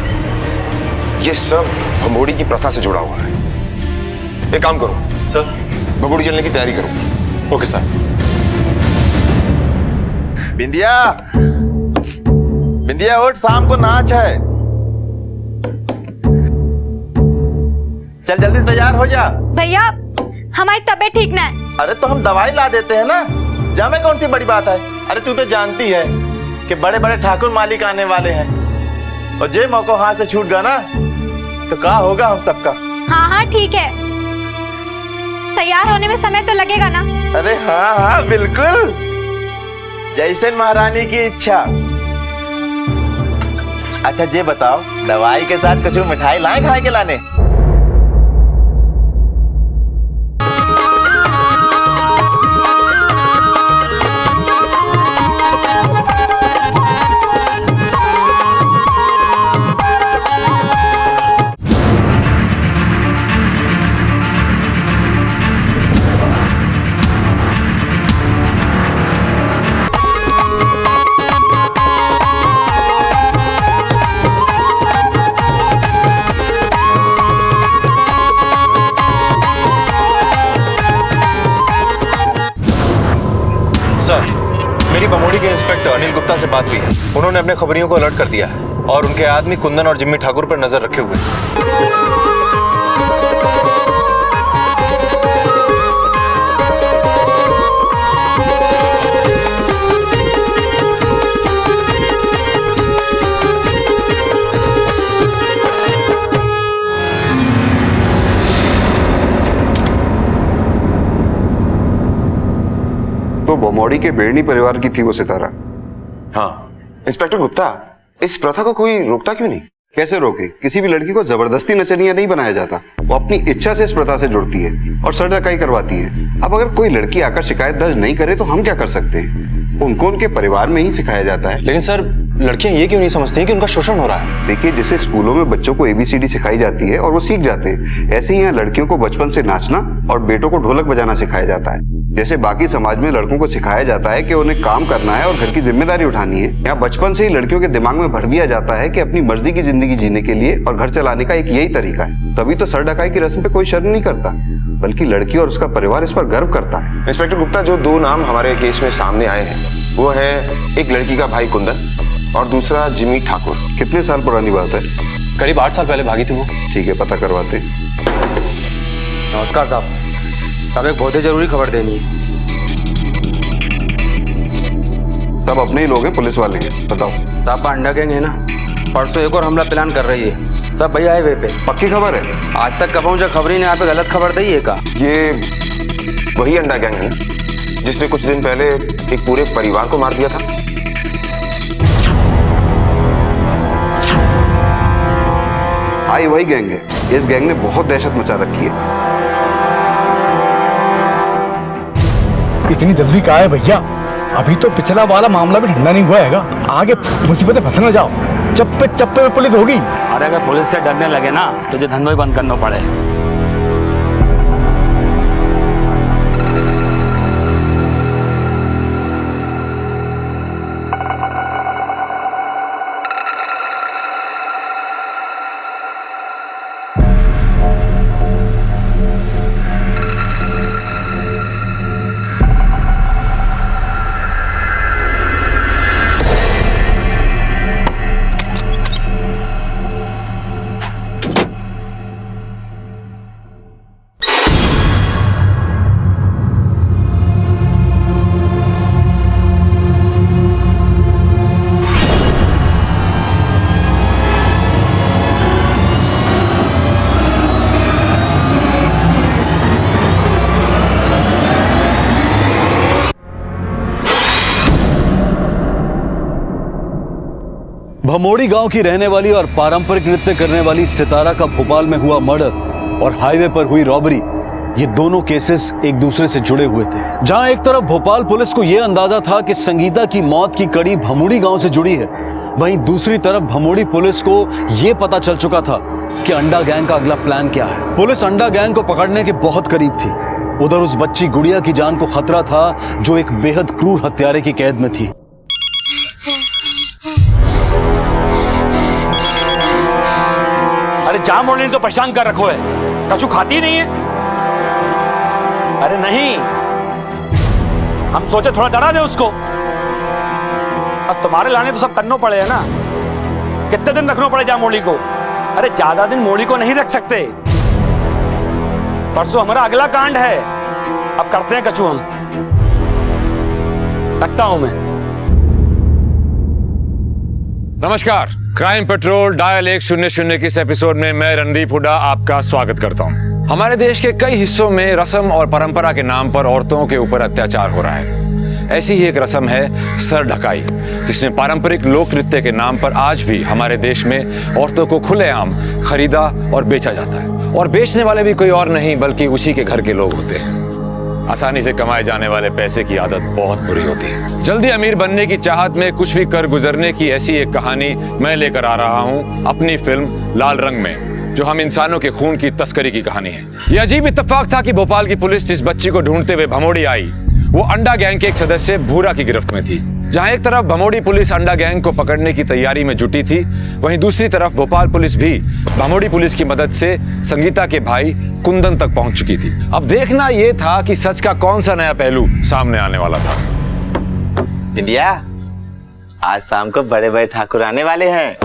ये सब भंबोड़ी की प्रथा से जुड़ा हुआ है। एक काम करो सर, भंबोड़ी जलने की तैयारी करो। Okay sir. बिंदिया, बिंदिया उठ, शाम को नाच है। चल जल्दी से तैयार हो जा। भैया हमारी तबीयत ठीक ना है। अरे तो हम दवाई ला देते हैं ना, जामे कौन सी बड़ी बात है। अरे तू तो जानती है कि बड़े बड़े ठाकुर मालिक आने वाले हैं, और जे मौका हाथ से छूट गया ना तो क्या होगा हम सबका। हाँ हाँ ठीक है, तैयार होने में समय तो लगेगा ना। अरे हाँ हाँ बिल्कुल, जैसे महारानी की इच्छा। अच्छा जे बताओ, दवाई के साथ कुछ मिठाई लाए खाए के लाने? सर, मेरी बमोड़ी के इंस्पेक्टर अनिल गुप्ता से बात हुई है। उन्होंने अपने खबरियों को अलर्ट कर दिया है और उनके आदमी कुंदन और जिम्मी ठाकुर पर नजर रखे हुए हैं। तो बमौड़ी के बेड़नी परिवार की थी वो सितारा। हाँ इंस्पेक्टर गुप्ता, इस प्रथा को कोई रोकता क्यों नहीं? कैसे रोके? किसी भी लड़की को जबरदस्ती नचनिया नहीं बनाया जाता। वो अपनी इच्छा से इस प्रथा से जुड़ती है और सर-ढकाई करवाती है। अब अगर कोई लड़की आकर शिकायत दर्ज नहीं करे तो हम क्या कर सकते हैं? उनको उनके परिवार में ही सिखाया जाता है। लेकिन सर, लड़कियां ये क्यों नहीं समझती कि उनका शोषण हो रहा है? देखिए, जैसे स्कूलों में बच्चों को ABCD सिखाई जाती है और वो सीख जाते हैं, ऐसे ही यहाँ लड़कियों को बचपन से नाचना और बेटों को ढोलक बजाना सिखाया जाता है। जैसे बाकी समाज में लड़कों को सिखाया जाता है कि उन्हें काम करना है और घर की जिम्मेदारी उठानी है, यहाँ बचपन से ही लड़कियों के दिमाग में भर दिया जाता है कि अपनी मर्जी की जिंदगी जीने के लिए और घर चलाने का एक यही तरीका है। तभी तो सर ढकाई की रस्म पे कोई शर्म नहीं करता, बल्कि लड़की और उसका परिवार इस पर गर्व करता है। इंस्पेक्टर गुप्ता, जो दो नाम हमारे केस में सामने आए हैं वो है एक लड़की का भाई कुंदन और दूसरा जिम्मी ठाकुर। कितने साल पुरानी बात है? करीब 8 साल पहले भागी थी वो। ठीक है, पता करवाते। नमस्कार साहब, साहब एक बहुत ही जरूरी खबर देनी है। सब अपने ही लोग हैं, पुलिस वाले हैं, बताओ। साहब का अंडा गैंग है ना, परसों एक और हमला प्लान कर रही है। सब भैया है वे पे। पक्की खबर है? आज तक कब पहुंचा खबरी ने यहाँ पे गलत खबर दी है का? ये वही अंडा गैंग है ना जिसने कुछ दिन पहले एक पूरे परिवार को मार दिया था? आई वही गैंग है। इस गैंग ने बहुत दहशत मचा रखी है। इतनी जल्दी कहा है भैया? अभी तो पिछला वाला मामला भी ठंडा नहीं हुआ हैगा। आगे मुसीबतें फंस न जाओ, चप्पे चप्पे में पुलिस होगी। अरे अगर पुलिस से डरने लगे ना तो जो धंधो ही बंद करना पड़े। भमोड़ी गांव की रहने वाली और पारंपरिक नृत्य करने वाली सितारा का भोपाल में हुआ मर्डर और हाईवे पर हुई रॉबरी, ये दोनों केसेस एक दूसरे से जुड़े हुए थे। जहां एक तरफ भोपाल पुलिस को यह अंदाजा था कि संगीता की मौत की कड़ी भमोड़ी गांव से जुड़ी है, वहीं दूसरी तरफ भमोड़ी पुलिस को यह पता चल चुका था कि अंडा गैंग का अगला प्लान क्या है। पुलिस अंडा गैंग को पकड़ने के बहुत करीब थी। उधर उस बच्ची गुड़िया की जान को खतरा था जो एक बेहद क्रूर हत्यारे की कैद में थी। अरे जाम मोड़ने तो परेशान कर रखो है, कछु खाती ही नहीं है। अरे नहीं, हम सोचे थोड़ा डरा दे उसको। अब तुम्हारे लाने तो सब करना पड़े है ना। कितने दिन रखना पड़े जाम मोड़ी को? अरे ज्यादा दिन मोड़ी को नहीं रख सकते। परसों हमारा अगला कांड है, अब करते हैं कछु हम। रखता हूं मैं। नमस्कार, क्राइम पेट्रोल डायल 100 के इस एपिसोड में मैं रणदीप हुड्डा आपका स्वागत करता हूं। हमारे देश के कई हिस्सों में रस्म और परंपरा के नाम पर औरतों के ऊपर अत्याचार हो रहा है। ऐसी ही एक रस्म है सर ढकाई, जिसमें पारंपरिक लोक नृत्य के नाम पर आज भी हमारे देश में औरतों को खुलेआम खरीदा और बेचा जाता है। और बेचने वाले भी कोई और नहीं बल्कि उसी के घर के लोग होते हैं। आसानी से कमाए जाने वाले पैसे की आदत बहुत बुरी होती है। जल्दी अमीर बनने की चाहत में कुछ भी कर गुजरने की ऐसी एक कहानी मैं लेकर आ रहा हूं अपनी फिल्म लाल रंग में, जो हम इंसानों के खून की तस्करी की कहानी है। यह अजीब इत्तेफाक था कि भोपाल की पुलिस जिस बच्ची को ढूंढते हुए भमोड़ी आई, वो अंडा गैंग के एक सदस्य भूरा की गिरफ्त में थी। जहां एक तरफ भमोड़ी पुलिस अंडा गैंग को पकड़ने की तैयारी में जुटी थी, वहीं दूसरी तरफ भोपाल पुलिस भी भमोड़ी पुलिस की मदद से संगीता के भाई कुंदन तक पहुंच चुकी थी। अब देखना यह था कि सच का कौन सा नया पहलू सामने आने वाला था। इंडिया, आज शाम को बड़े बड़े ठाकुर आने वाले हैं,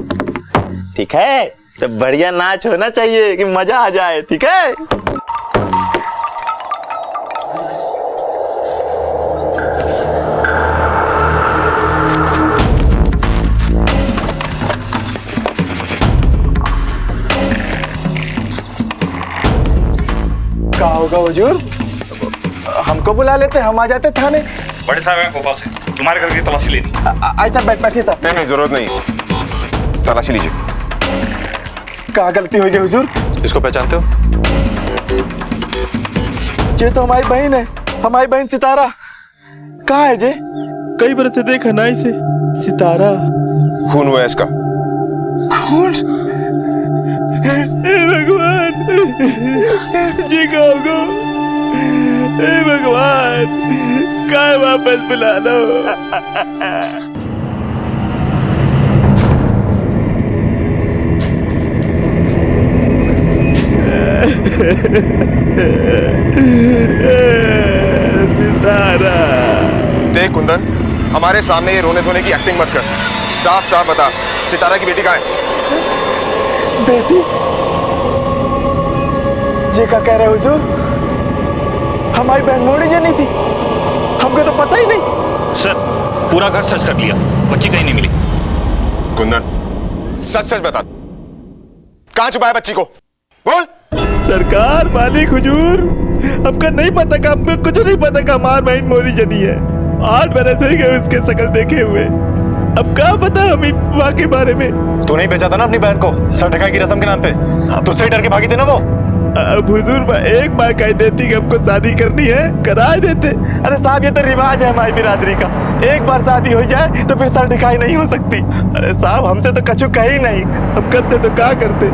ठीक है? तो बढ़िया नाच होना चाहिए कि मजा आ जाए, ठीक है? क्या होगा हुजूर? हमको बुला लेते, हम आ जाते थाने। बड़े साहब हैं भोपाल से, तुम्हारे घर की तलाशी लेनी। ऐसा बैठिए साहब। नहीं, जरूरत नहीं, तलाशी लीजिए। क्या गलती हुई हुजूर? इसको पहचानते हो? ये तो हमारी बहन है, हमारी बहन सितारा। कहाँ है जे? कई बरस से देखा ना इसे। सितारा खून हुआ है इसका। खून? हे भगवान, जी का होगा। हे भगवान, काय वापस बुला लो। सितारा। देख कुंदन, हमारे सामने ये रोने धोने की एक्टिंग मत कर। साफ साफ बता, सितारा की बेटी कहाँ है? बेटी? जी का कह रहे हुजूर? हमारी बहन मोड़ी जनी थी, हमको तो पता ही नहीं। सर, पूरा घर सर्च कर लिया, बच्ची कहीं नहीं मिली। कुंदन, सच सच बता, कहाँ छुपा है बच्ची को? बोल। सरकार, मालिक, हुजूर, हमको नहीं पता का, हमको कुछ नहीं पता का हमारी बहन मोरी जनी है। 8 बरस हो गए उसके शकल देखे हुए। अब क्या पता हमें वहाँ के बारे में। तू नहीं बेचा था ना अपनी बहन को सर ढकाई की रस्म के नाम पे? तुझसे ही डर के भागी थे ना वो। अब हुजूर एक बार कह देती कि हमको शादी करनी है, करा देते। अरे साहब, ये तो रिवाज है हमारी बिरादरी का, एक बार शादी हो जाए तो फिर सर ढकाई नहीं हो सकती। अरे साहब, हमसे तो कछु कही नहीं, हम करते तो क्या करते।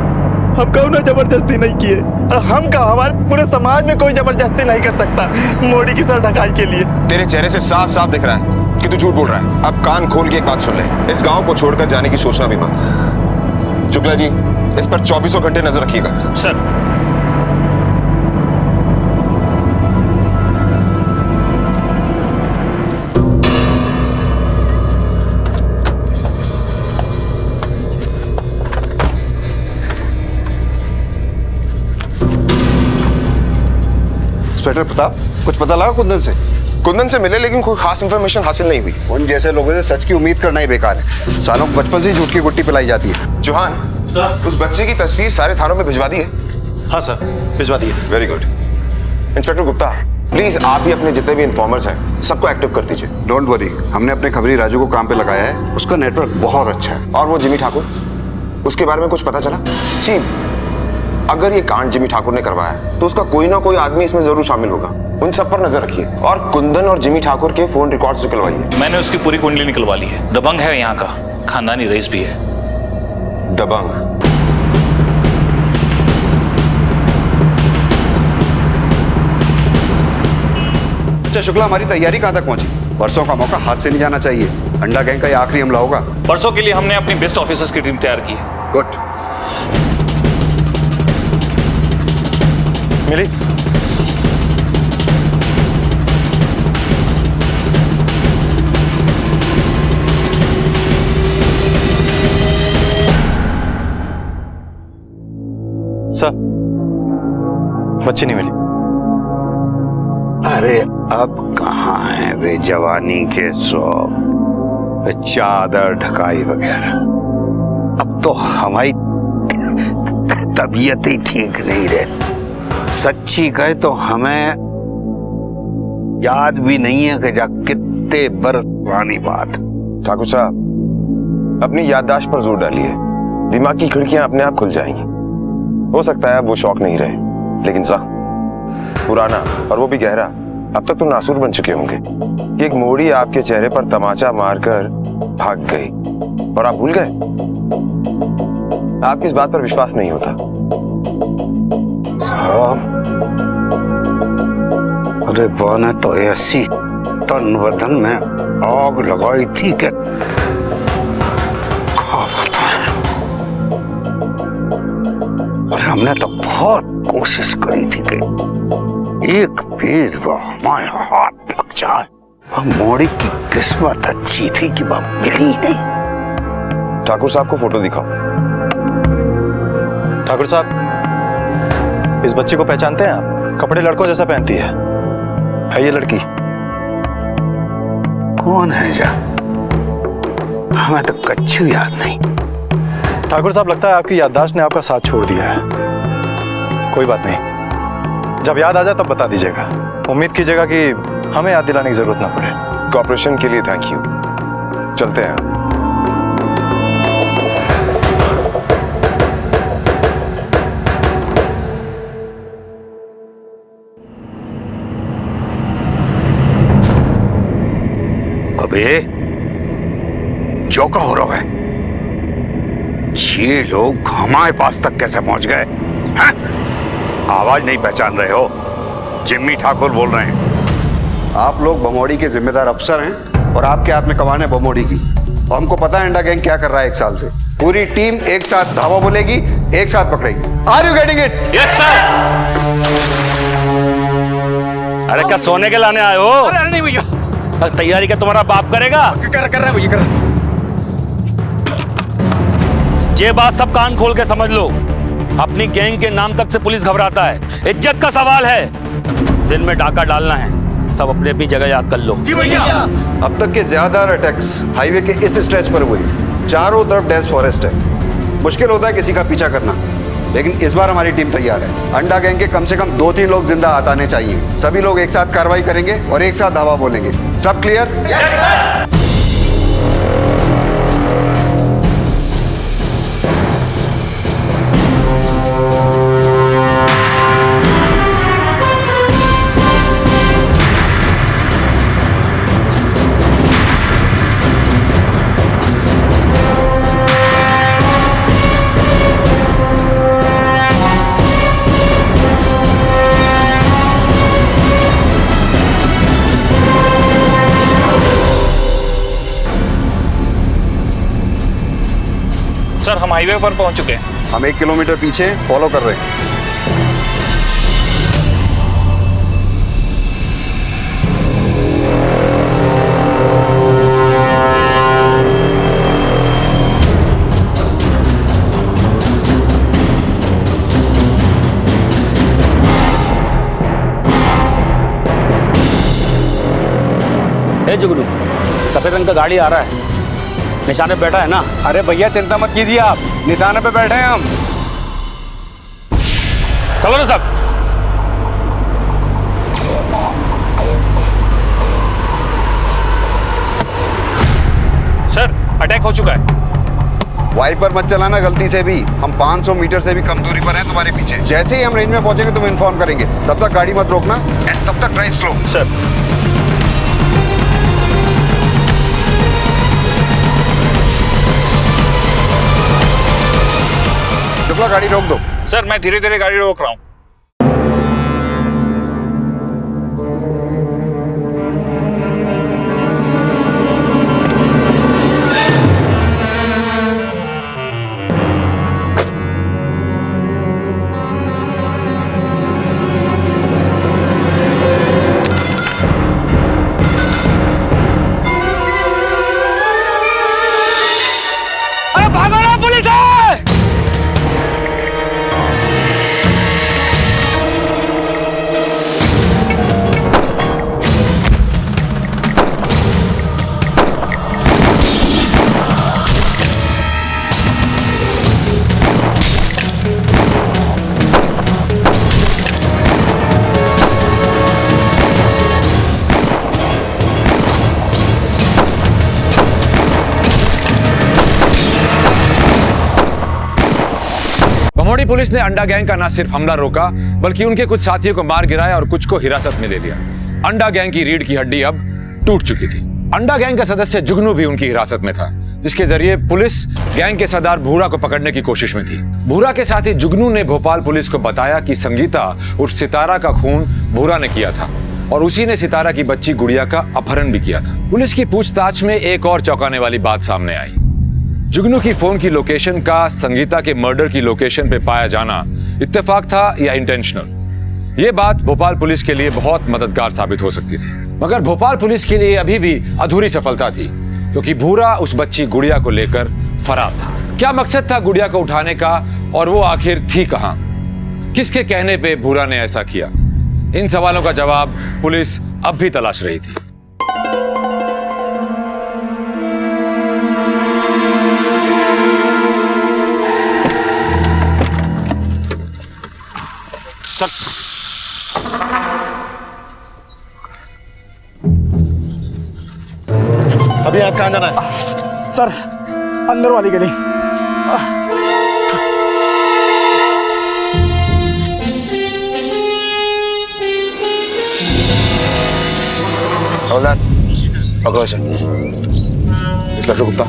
हम कौन जबरदस्ती नहीं किए, और हम का हमारे पूरे समाज में कोई जबरदस्ती नहीं कर सकता मोड़ी की सर ढकाई के लिए। तेरे चेहरे से साफ साफ दिख रहा है कि तू झूठ बोल रहा है। अब कान खोल के एक बात सुन ले, इस गांव को छोड़कर जाने की सोचना भी मत। शुक्ला जी, इस पर 24 घंटे नजर रखिएगा। सर। इंस्पेक्टर प्रताप, कुछ पता लगा कुंदन से? कुंदन से मिले, लेकिन कोई खास इंफॉर्मेशन हासिल नहीं हुई। उन जैसे लोगों से सच की उम्मीद करना ही बेकार है। सालों को बचपन से ही झूठ की गुट्टी पिलाई जाती है। चौहान सर, उस बच्चे की तस्वीर सारे थानों में भिजवा दी है? हाँ सर, भिजवा दी है। Very good. Inspector Gupta, please आप भी अपने जितने भी इन्फॉर्मर्स हैं सबको एक्टिव कर दीजिए। डोंट वरी, हमने अपने खबरी राजू को काम पे लगाया है, उसका नेटवर्क बहुत अच्छा है। और वो जिमी ठाकुर, उसके बारे में कुछ पता चला? जी, अगर ये कांड जिमी ठाकुर ने करवाया तो उसका कोई ना कोई आदमी इसमें जरूर शामिल होगा। उन सब पर नजर रखिए, और कुंदन और जिमी ठाकुर के फोन रिकॉर्ड्स निकलवाइए। मैंने उसकी पूरी कुंडली निकलवा ली है। दबंग है यहाँ का, खानदानी रईस भी है। दबंग? अच्छा शुक्ला, हमारी तैयारी कहाँ तक पहुंची? परसों का मौका हाथ से नहीं जाना चाहिए। अंडा गैंग का ये आखिरी हमला होगा। परसों के लिए हमने अपनी बेस्ट ऑफिसर्स की टीम तैयार की है। गुड। मिली? सर, बच्ची नहीं मिली। अरे अब कहाँ है वे जवानी के शौक, चादर ढकाई वगैरह। अब तो हमारी तबीयत ही ठीक नहीं रहे। सच्ची कहे तो हमें याद भी नहीं है कि जा कितने बरस पुरानी बात। ठाकुर साहब, अपनी याददाश्त पर जोर डालिए, दिमाग की खिड़कियां अपने आप खुल जाएंगी। हो सकता है वो शौक नहीं रहे, लेकिन जख्म पुराना और वो भी गहरा। अब तक तो नासूर बन चुके होंगे कि एक मोड़ी आपके चेहरे पर तमाचा मारकर भाग गई और आप भूल गए। आपकी इस बात पर विश्वास नहीं होता। अरे बने तो ऐसी तन बदन में आग लगाई थी कि और हमने तो बहुत कोशिश करी थी कि एक बेर वो हमारे हाथ लग जाए। मोड़ी की किस्मत अच्छी थी कि वह मिली ही नहीं। ठाकुर साहब को फोटो दिखाओ। ठाकुर साहब, इस बच्ची को पहचानते हैं आप? कपड़े लड़कों जैसा पहनती है ये लड़की? कौन है जा? हमें तो कच्छु याद नहीं। ठाकुर साहब, लगता है आपकी याददाश्त ने आपका साथ छोड़ दिया है। कोई बात नहीं, जब याद आ जाए तब बता दीजिएगा। उम्मीद कीजिएगा कि हमें याद दिलाने की जरूरत ना पड़े। कोऑपरेशन के लिए थैंक यू। चलते हैं। अबे जो का हो रहा है? ये लोग हमारे पास तक कैसे पहुंच गए हैं? आवाज नहीं पहचान रहे हो? जिम्मी ठाकुर बोल रहे हैं। आप लोग बमोड़ी के जिम्मेदार अफसर हैं और आपके हाथ में कमान है बमोड़ी की। और हमको पता है अंडा गैंग क्या कर रहा है 1 साल से। पूरी टीम एक साथ धावा बोलेगी, एक साथ पकड़ेगी। Are you getting it? Yes sir. अरे क्या सोने के लाने आए हो? अरे नहीं भैया, तैयारी क्या तुम्हारा बाप करेगा? कर रहा है भैया, कर रहा है। ये बात सब कान खोल के समझ लो। अपनी गैंग के नाम तक से पुलिस घबराता है। इज्जत का सवाल है। दिन में डाका डालना है। सब अपनी अपनी जगह याद कर लो। जी भैया। अब तक के ज्यादा अटैक्स हाईवे के इस स्ट्रेच पर हुए। चारों तरफ डेंस फॉरेस्ट है। मुश्किल होता है किसी का पीछा करना, लेकिन इस बार हमारी टीम तैयार है। अंडा गैंग के कम से कम 2-3 लोग जिंदा हाथ आने चाहिए। सभी लोग एक साथ कार्रवाई करेंगे और एक साथ धावा बोलेंगे। सब क्लियर? Yes sir. सर, हम हाईवे पर पहुंच चुके हैं। हम 1 किलोमीटर पीछे फॉलो कर रहे हैं। हे जुगनू, सफेद रंग का गाड़ी आ रहा है। निशाने पे बैठा है ना? अरे भैया चिंता मत कीजिए, आप निशाने पे बैठे हैं हम। चलो ना सब। सर, अटैक हो चुका है। वाइपर मत चलाना गलती से भी। हम 500 मीटर से भी कम दूरी पर हैं तुम्हारे पीछे। जैसे ही हम रेंज में पहुंचेंगे तुम इन्फॉर्म करेंगे। तब तक गाड़ी मत रोकना एंड तब तक ड्राइव स्लो। सर। शुक्ला, गाड़ी रोक दो। सर, मैं धीरे धीरे गाड़ी रोक रहा हूं। अरे भागो ना, पुलिस है! बमोड़ी पुलिस ने अंडा गैंग का न सिर्फ हमला रोका, बल्कि उनके कुछ साथियों को मार गिराया और कुछ को हिरासत में ले लिया। अंडा गैंग की रीढ़ की हड्डी अब टूट चुकी थी। अंडा गैंग का सदस्य जुगनू भी उनकी हिरासत में था, जिसके जरिए पुलिस गैंग के सरदार भूरा को पकड़ने की कोशिश में थी। भूरा के साथ ही जुगनू ने भोपाल पुलिस को बताया कि संगीता उर्फ सितारा का खून भूरा ने किया था और उसी ने सितारा की बच्ची गुड़िया का अपहरण भी किया था। पुलिस की पूछताछ में एक और चौंकाने वाली बात सामने आई। जुगनू की फोन की लोकेशन का संगीता के मर्डर की लोकेशन पे पाया जाना इत्तेफाक था या इंटेंशनल? ये बात भोपाल पुलिस के लिए बहुत मददगार साबित हो सकती थी। मगर भोपाल पुलिस के लिए अभी भी अधूरी सफलता थी, क्योंकि भूरा उस बच्ची गुड़िया को लेकर फरार था। क्या मकसद था गुड़िया को उठाने का, और वो आखिर थी कहां? किसके कहने पे भूरा ने ऐसा किया? इन सवालों का जवाब पुलिस अब भी तलाश रही थी। अभी यहाँ से कहाँ जाना है? सर अंदर वाली गली। हवलदार पकड़ो इसे। Inspector Gupta.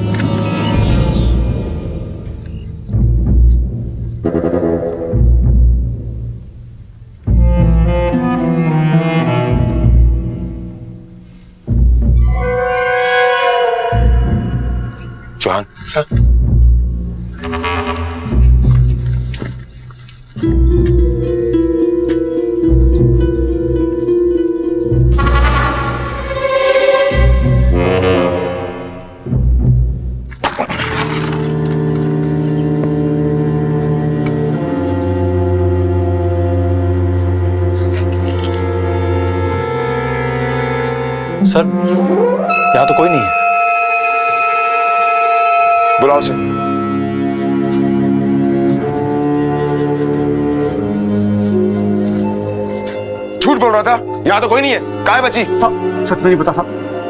Chauhan sir. Sir यहाँ तो कोई नहीं है। बुलाओ उसे। झूठ बोल रहा था, यहाँ तो कोई नहीं है। कहाँ है बच्ची? सच में नहीं पता साहब,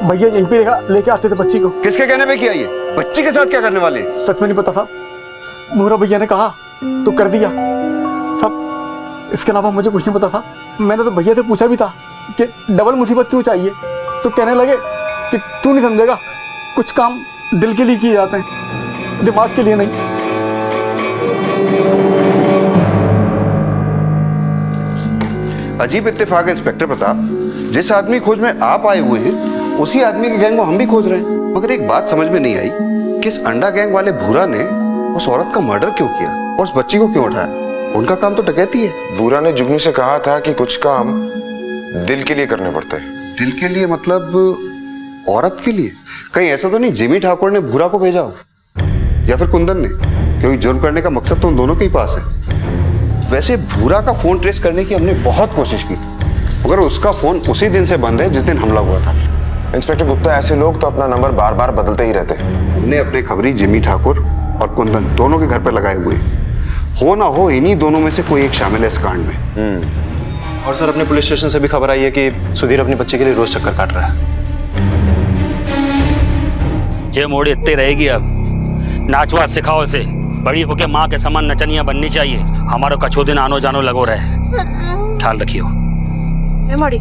भैया यहीं पे लेके आते थे बच्ची को। किसके कहने पे किया ये? बच्ची के साथ क्या करने वाले? सच में नहीं पता साहब, मोहरा भैया ने कहा तो कर दिया साहब। इसके अलावा मुझे कुछ नहीं पता साहब। मैंने तो भैया से पूछा भी था कि डबल मुसीबत क्यों चाहिए, तो कहने लगे कि तू नहीं समझेगा, कुछ काम दिल के लिए किए जाते हैं, दिमाग के लिए नहीं। अजीब इत्तेफाक है इंस्पेक्टर प्रताप, जिस आदमी खोज में आप आए हुए हैं उसी आदमी के गैंग को हम भी खोज रहे हैं। मगर एक बात समझ में नहीं आई कि इस अंडा गैंग वाले भूरा ने उस औरत का मर्डर क्यों किया और उस बच्ची को क्यों उठाया? उनका काम तो डकैती है। भूरा ने जुगनू से कहा था कि कुछ काम दिल के लिए करने पड़ते हैं। दिल के लिए मतलब औरत के लिए? कहीं ऐसा तो नहीं जिमी ठाकुर ने भूरा को भेजा हो या फिर कुंदन ने, क्योंकि जुर्म करने का मकसद तो उन दोनों के ही पास है। वैसे भूरा का फोन ट्रेस करने की हमने बहुत कोशिश की, मगर उसका फोन उसी दिन से बंद है जिस दिन हमला हुआ था। इंस्पेक्टर गुप्ता, ऐसे लोग तो अपना नंबर बार बार बदलते ही रहते हैं। हमने अपने खबरी जिमी ठाकुर और कुंदन दोनों के घर पर लगाए हुए, हो ना हो इन्हीं दोनों में से कोई एक शामिल है इस कांड में। और सर अपने पुलिस स्टेशन से भी खबर आई है कि सुधीर अपनी बच्चे के लिए रोज चक्कर काट रहा है। जे मोड़ी इतनी रहेगी, अब नाचवा सिखाओ से, बड़ी होके माँ के समान नचनिया बननी चाहिए। हमारो कछो दिन आनो जानो लगो रहे, ख्याल रखियो। मोड़ी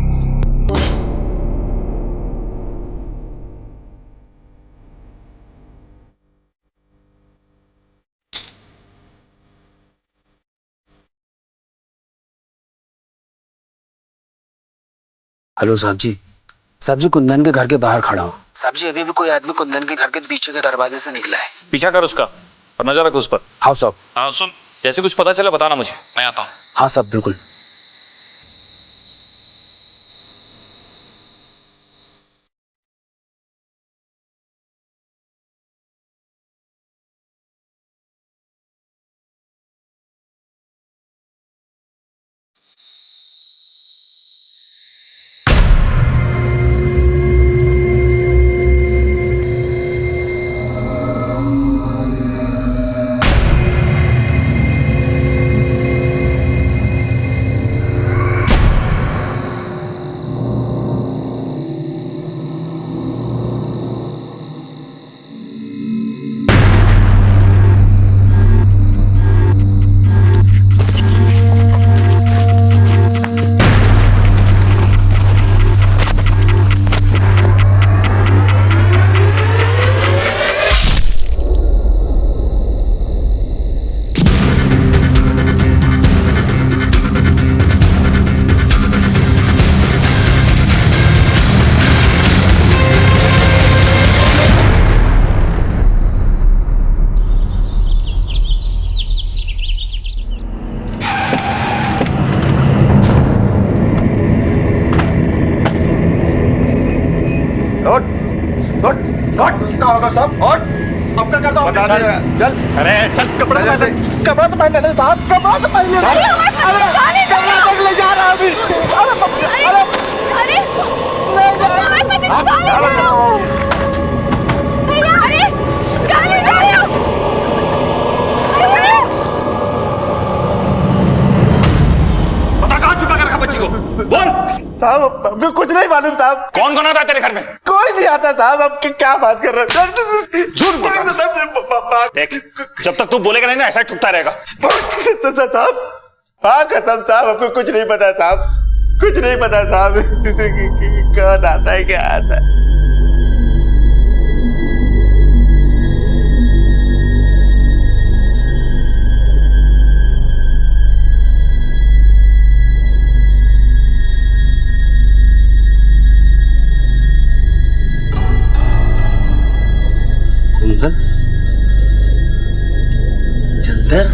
हेलो साहब जी। साहब जी कुंदन के घर के बाहर खड़ा हूँ। साहब जी अभी भी कोई आदमी कुंदन के घर के पीछे के दरवाजे से निकला है। पीछा कर उसका और नजर रख उस पर। हाँ साहब। हाँ सुन, जैसे कुछ पता चला बताना मुझे, मैं आता हूँ। हाँ साहब बिल्कुल। क्या होगा साहब? अब क्या करता हूँ? चल अरे चल कपड़ा तो पहन ले, कपड़ा तो पहन ले साहब, कपड़ा तो पहन ले। अरे हमारे कपड़ा तक ले जा रहा अभी। अरे हमारे पति को कहाँ ले जा रहे हो भैया? अरे कहाँ ले जा रहे हो? बता कहाँ छुपा कर रखा बच्ची को, बोल। साहब अभी कुछ नहीं मालूम साहब। कौन कौन आता है तेरे घर में? कोई नहीं आता साहब। अब क्या बात कर रहे हैं? झूठ बोलता। देख जब तक तू बोलेगा नहीं ना ऐसा ठुकता रहेगा। साहब हाँ कसम साहब, आपको कुछ नहीं पता साहब, कुछ नहीं पता साहब। कौन आता है क्या आता है? कुंदन, चंदर,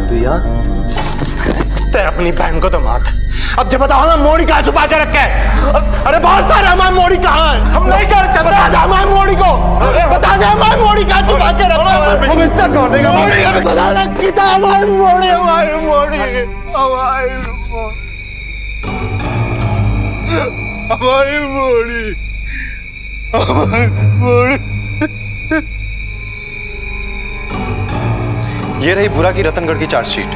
तू यार ते अपनी बहन को तो मार दे। अब जब बताओ हमें मोड़ी कहाँ छुपा के रखे है? अरे बहुत सारे हमारी मोड़ी कहाँ है? हम नहीं कर सकते। बता दे हमारी मोड़ी को, बता दे हमारी मोड़ी कहाँ छुपा के रखे है? हम इससे कौन देगा? बता दे कितना हमारी मोड़ी, हमारी मोड़ी, हमारी मोड़ी, हमारी मोड़ी। ये रही बुरा की रतनगढ़ की चार्जशीट।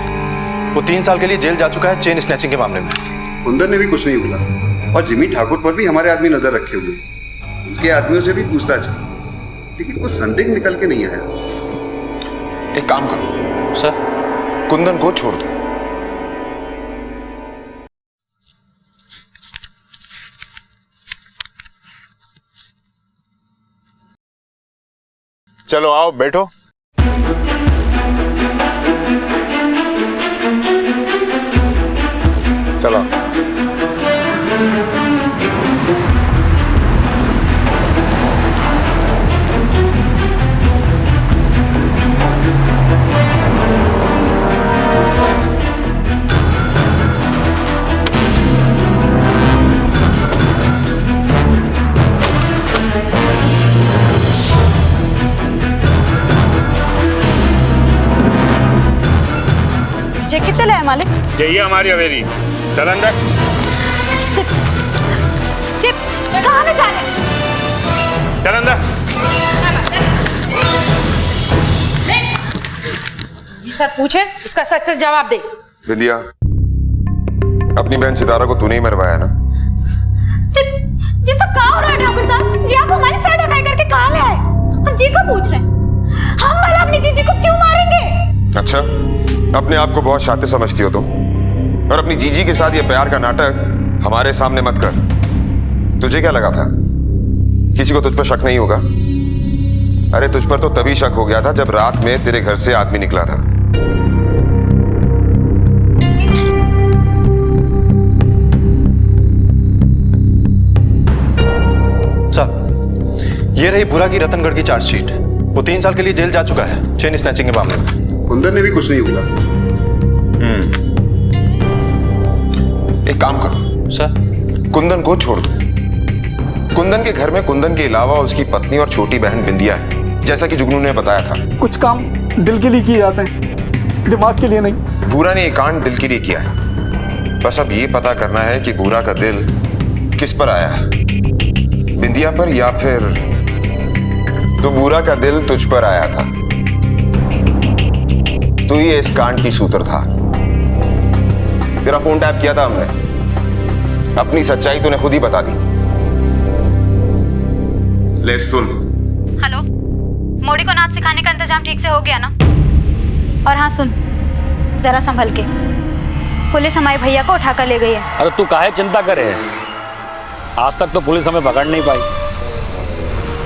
वो 3 साल के लिए जेल जा चुका है चेन स्नैचिंग के मामले में। कुंदन ने भी कुछ नहीं बोला और जिमी ठाकुर पर भी हमारे आदमी नजर रखे हुए हैं। उसके आदमियों से भी पूछताछ की, लेकिन वो संदिग्ध निकल के नहीं आया। एक काम करो सर, कुंदन को छोड़ दो। चलो आओ बैठो। चलो जे कितने ले मालिक? चाहिए हमारी हवेली। चल अंदर। चिप कहाँ ले जा रहे? चल अंदर। जी सर पूछे, इसका सच से जवाब दे। विंदिया, अपनी बहन सितारा को तूने ही मरवाया ना? जी सब कहाँ हो रहा है ठाकुर साहब? जी आप हमारी साइड हकाई करके कहाँ ले आए? हम जी को पूछ रहे हैं, हम भला अपनी जीजी को क्यों मारेंगे? अच्छा, अपने आप को बहुत शातिर समझती हो तुम, और अपनी जीजी के साथ ये प्यार का नाटक हमारे सामने मत कर। तुझे क्या लगा था किसी को तुझ पर शक नहीं होगा? अरे तुझ पर तो तभी शक हो गया था जब रात में तेरे घर से आदमी निकला था। सर, ये रही बुरा की रतनगढ़ की चार्जशीट। वो 3 साल के लिए जेल जा चुका है चेन स्नैचिंग के मामले में। कुंदन ने भी कुछ नहीं बोला। एक काम करो सर, कुंदन को छोड़ दो। कुंदन के घर में कुंदन के अलावा उसकी पत्नी और छोटी बहन बिंदिया है, जैसा कि जुगनू ने बताया था। कुछ काम दिल के लिए किए जाते हैं, दिमाग के लिए नहीं। भूरा ने ये कांड दिल के लिए किया है। बस अब ये पता करना है कि भूरा का दिल किस पर आया है, बिंदिया पर या फिर तो भूरा का दिल तुझ पर आया था। तू ही इस कांड की सूत्रधार। तेरा फोन टैप किया था हमने, अपनी सच्चाई तूने खुद ही बता दी। ले सुन। हेलो, मोड़ी को नाच सिखाने का इंतजाम ठीक से हो गया ना? और हाँ सुन, जरा संभल के, पुलिस हमारे भैया को उठाकर ले गई है। अरे तू काहे चिंता करे? आज तक तो पुलिस हमें पकड़ नहीं पाई।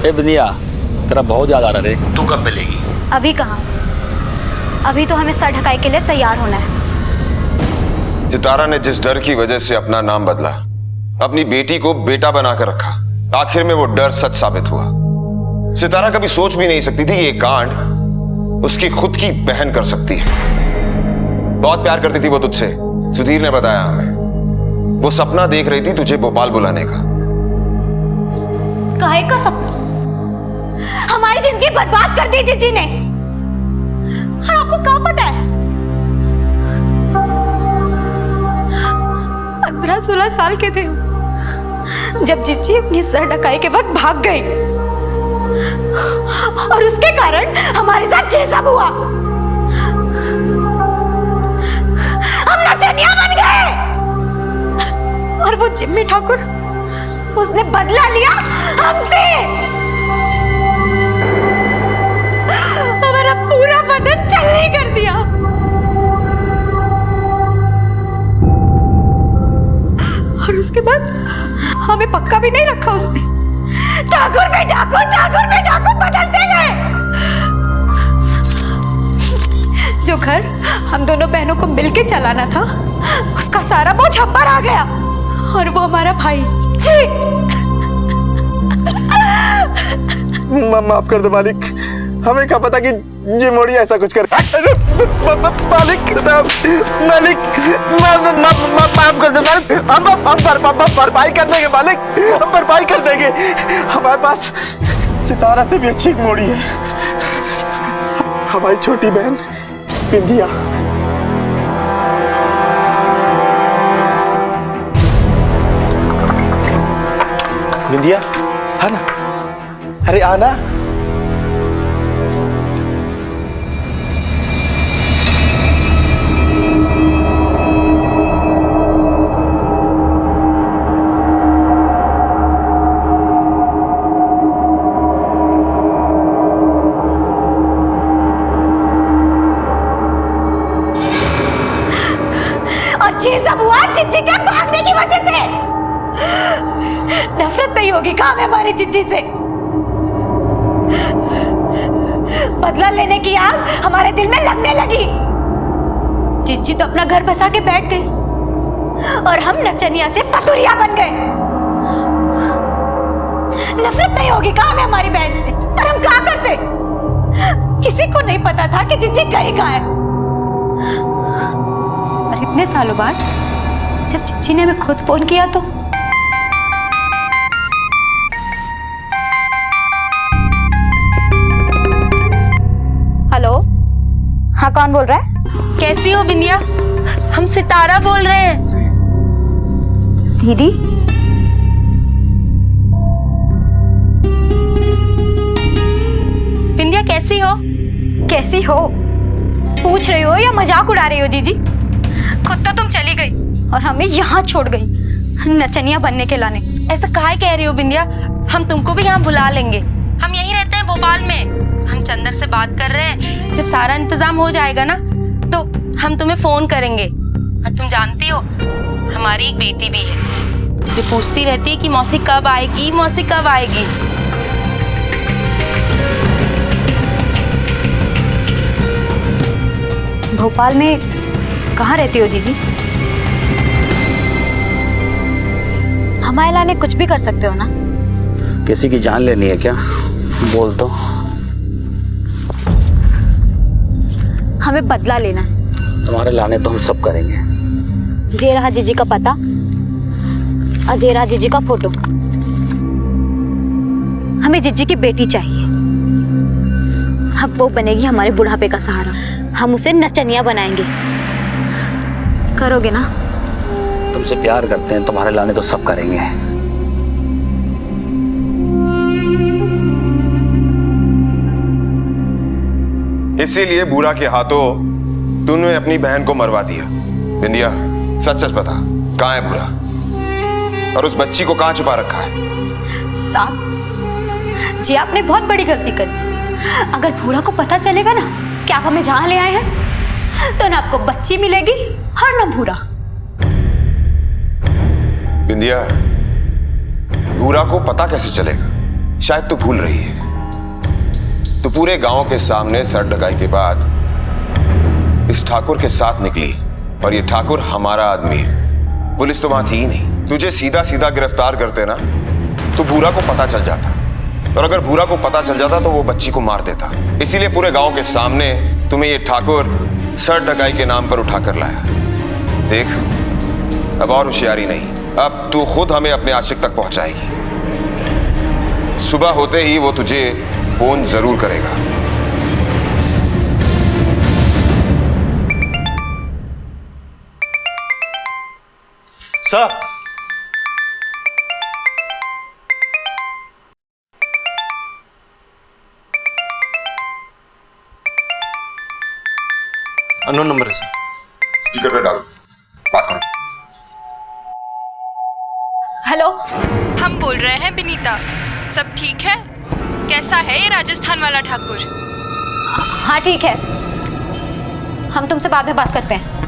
ए बिंदिया, तेरा बहुत ज्यादा आ रहा रे। तू कब मिलेगी? अभी कहाँ, अभी तो हमें सर ढकाई के लिए तैयार होना है। सितारा ने जिस डर की वजह से अपना नाम बदला, अपनी बेटी को बेटा बनाकर रखा, आखिर में वो डर सच साबित हुआ। सितारा कभी सोच भी नहीं सकती थी कि ये कांड उसकी खुद की बहन कर सकती है। बहुत प्यार करती थी वो तुझसे, सुधीर ने बताया हमें। वो सपना देख रही थी तुझे भोपाल बुलाने का। काहे का सपना? हमारी जिंदगी बर्बाद कर दी जीजी ने। और आपको क्या पता है, 15-16 साल के थे जब जीजी अपनी सर ढकाई के वक्त भाग गई, और उसके कारण हमारे साथ ये सब हुआ। हम नचनिया बन गए। और वो जिम्मी ठाकुर, उसने बदला लिया हमसे। हमारा पूरा बदन चलने कर दिया। और उसके बाद हमें पक्का भी नहीं रखा उसने। ठाकुर में ठाकुर बदलते गए। जो घर हम दोनों बहनों को मिलके चलाना था, उसका सारा बोझ हम पर आ गया। और वो हमारा भाई। छी! माफ कर दो मालिक, हमें क्या पता कि ये मोड़ी ऐसा कुछ कर। मालिक माफ कर दो मालिक, हम भरपाई कर देंगे मालिक, हम भरपाई कर देंगे। हमारे पास सितारा से भी अच्छी एक मोड़ी है, हमारी छोटी बहन बिंदिया। बिंदिया, है ना? अरे आना। और ये सब हुआ चिच्ची के भागने की वजह से। नफरत नहीं होगी काम है हमारी चिच्ची से। बदला लेने की आग हमारे दिल में लगने लगी। चिच्ची तो अपना घर बसा के बैठ गई, और हम नचनिया से फतुरिया बन गए। नफरत नहीं होगी काम है हमारी बहन से, पर हम क्या करते? किसी को नहीं पता था कि चिच्ची गई कहाँ है। और इतने सालों बाद जब चिच्ची ने हमें खुद फोन किया तो हेलो, हाँ कौन बोल रहा है? कैसी हो बिंदिया? हम सितारा बोल रहे हैं। दीदी, बिंदिया कैसी हो? कैसी हो पूछ रही हो या मजाक उड़ा रही हो जीजी? खुद तो तुम चली गई और हमें यहाँ छोड़ गई नचनिया बनने के लाने। ऐसा काहे कह रही हो बिंदिया? हम तुमको भी यहाँ बुला लेंगे। हम यहीं रहते हैं भोपाल में। हम चंदर से बात कर रहे हैं, जब सारा इंतजाम हो जाएगा ना तो हम तुम्हें फोन करेंगे। और तुम जानती हो हमारी एक बेटी भी है जो पूछती रहती है कि मौसी कब आएगी, मौसी कब आएगी। भोपाल में कहाँ रहती हो जीजी? हमारे लाने कुछ भी कर सकते हो ना? किसी की जान लेनी है क्या? बोल दो। हमें बदला लेना है। तुम्हारे लाने तो हम सब करेंगे। जे रहा जीजी का पता और जे रहा जीजी का फोटो। हमें जीजी की बेटी चाहिए। अब वो बनेगी हमारे बुढ़ापे का सहारा। हम उसे नचनिया बनाएंगे। करोगे ना? तुमसे प्यार करते हैं, तुम्हारे लाने तो सब करेंगे। इसीलिए बुरा के हाथों तूने अपनी बहन को मरवा दिया। बिंदिया, सच सच बता, कहाँ है बुरा? और उस बच्ची को कहाँ छुपा रखा है? साहब जी, आपने बहुत बड़ी गलती करी। अगर भूरा को पता चलेगा ना कि आप हमें जहां ले आए हैं, तो ना आपको बच्ची मिलेगी और ना भूरा। बिंदिया, भूरा को पता कैसे चलेगा? शायद तू भूल रही है, तो पूरे गांव के सामने सर ढकाई के बाद इस ठाकुर के साथ निकली, और ये ठाकुर हमारा आदमी है। पुलिस तो वहां थी ही नहीं। तुझे सीधा सीधा गिरफ्तार करते ना तो भूरा को पता चल जाता, और अगर भूरा को पता चल जाता तो वो बच्ची को मार देता। इसीलिए पूरे गांव के सामने तुम्हें ये ठाकुर सर ढकाई के नाम पर उठा कर लाया। देख, अब और होशियारी नहीं, अब तू खुद हमें अपने आशिक तक पहुंचाएगी। सुबह होते ही वो तुझे फोन जरूर करेगा। सर, अननोन नंबर है सर। स्पीकर पे डालो, बात करो। हेलो, हम बोल रहे हैं विनीता। सब ठीक है? कैसा है ये राजस्थान वाला ठाकुर? हाँ ठीक है, हम तुमसे बाद में बात करते हैं।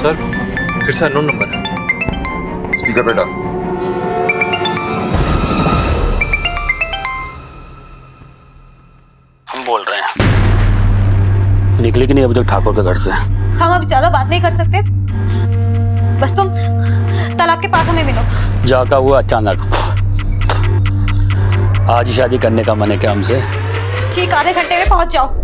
सर, फिर से अननोन नंबर है। स्पीकर पे डालो। हम बोल रहे हैं, निकले कि नहीं अभी तक ठाकुर के घर से? हम अब ज्यादा बात नहीं कर सकते, बस तुम तालाब के पास हमें मिलो। जाका हुआ अचानक, आज ही शादी करने का मन है क्या हमसे? ठीक आधे घंटे में पहुंच जाओ।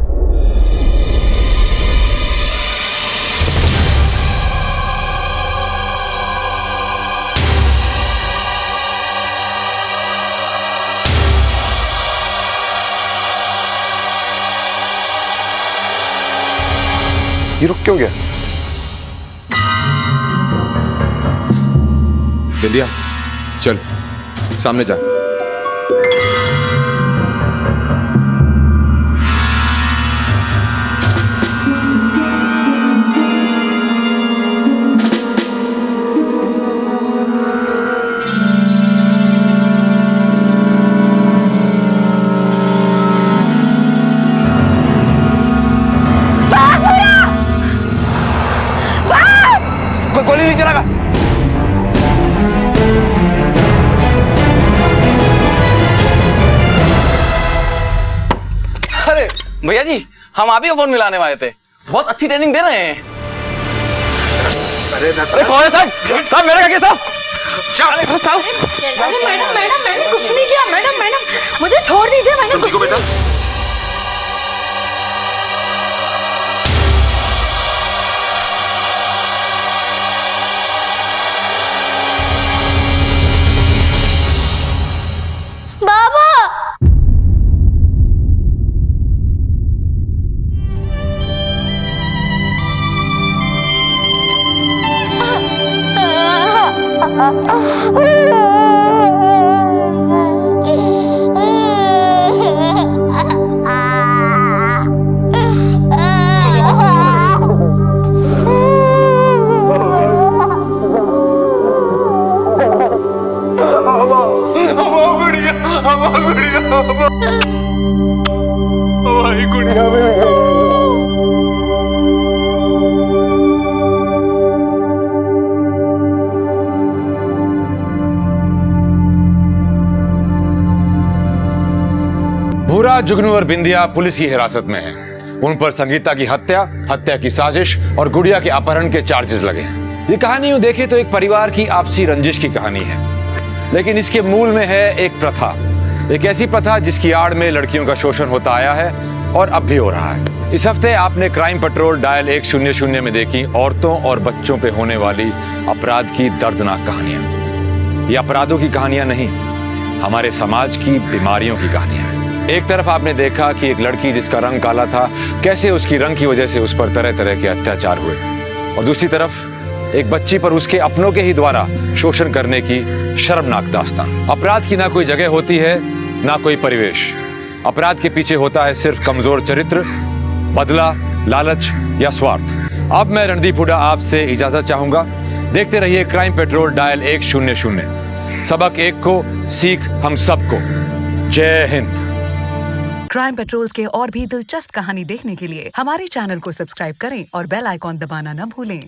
ये रुक क्यों गया? विंध्या, चल सामने जा। कोई गोली नहीं चलागा। अरे भैया जी, हम आप ही को फोन मिलाने वाले थे। बहुत अच्छी ट्रेनिंग दे रहे हैं। अरे कौन है साहब? साहब मेरा क्या साहब? मैडम मैंने कुछ नहीं किया। मैडम मुझे छोड़ दीजिए। मैंने कुछ नहीं किया। भूरा, जुगनू और बिंदिया पुलिस की हिरासत में हैं। उन पर संगीता की हत्या की साजिश और गुड़िया के अपहरण के चार्जेस लगे हैं। ये कहानी यूं देखे तो एक परिवार की आपसी रंजिश की कहानी है, लेकिन इसके मूल में है एक प्रथा, एक ऐसी प्रथा जिसकी आड़ में लड़कियों का शोषण होता आया है और अब भी हो रहा है। इस हफ्ते आपने क्राइम पेट्रोल डायल 100 में देखी औरतों और बच्चों पे होने वाली अपराध की दर्दनाक कहानियां। ये अपराधों की कहानियां नहीं, हमारे समाज की बीमारियों की कहानियां हैं। एक तरफ आपने देखा कि एक लड़की जिसका रंग काला था, कैसे उसकी रंग की वजह से उस पर तरह तरह के अत्याचार हुए, और दूसरी तरफ एक बच्ची पर उसके अपनों के ही द्वारा शोषण करने की शर्मनाक दास्तान। अपराध की ना कोई जगह होती है, ना कोई परिवेश। अपराध के पीछे होता है सिर्फ कमजोर चरित्र, बदला, लालच या स्वार्थ। अब मैं रणदीप हुड्डा आपसे इजाजत चाहूंगा। देखते रहिए क्राइम पेट्रोल डायल 100। सबक एक को, सीख हम सबको। जय हिंद। क्राइम पेट्रोल के और भी दिलचस्प कहानी देखने के लिए हमारे चैनल को सब्सक्राइब करें और बेल आइकॉन दबाना न भूलें।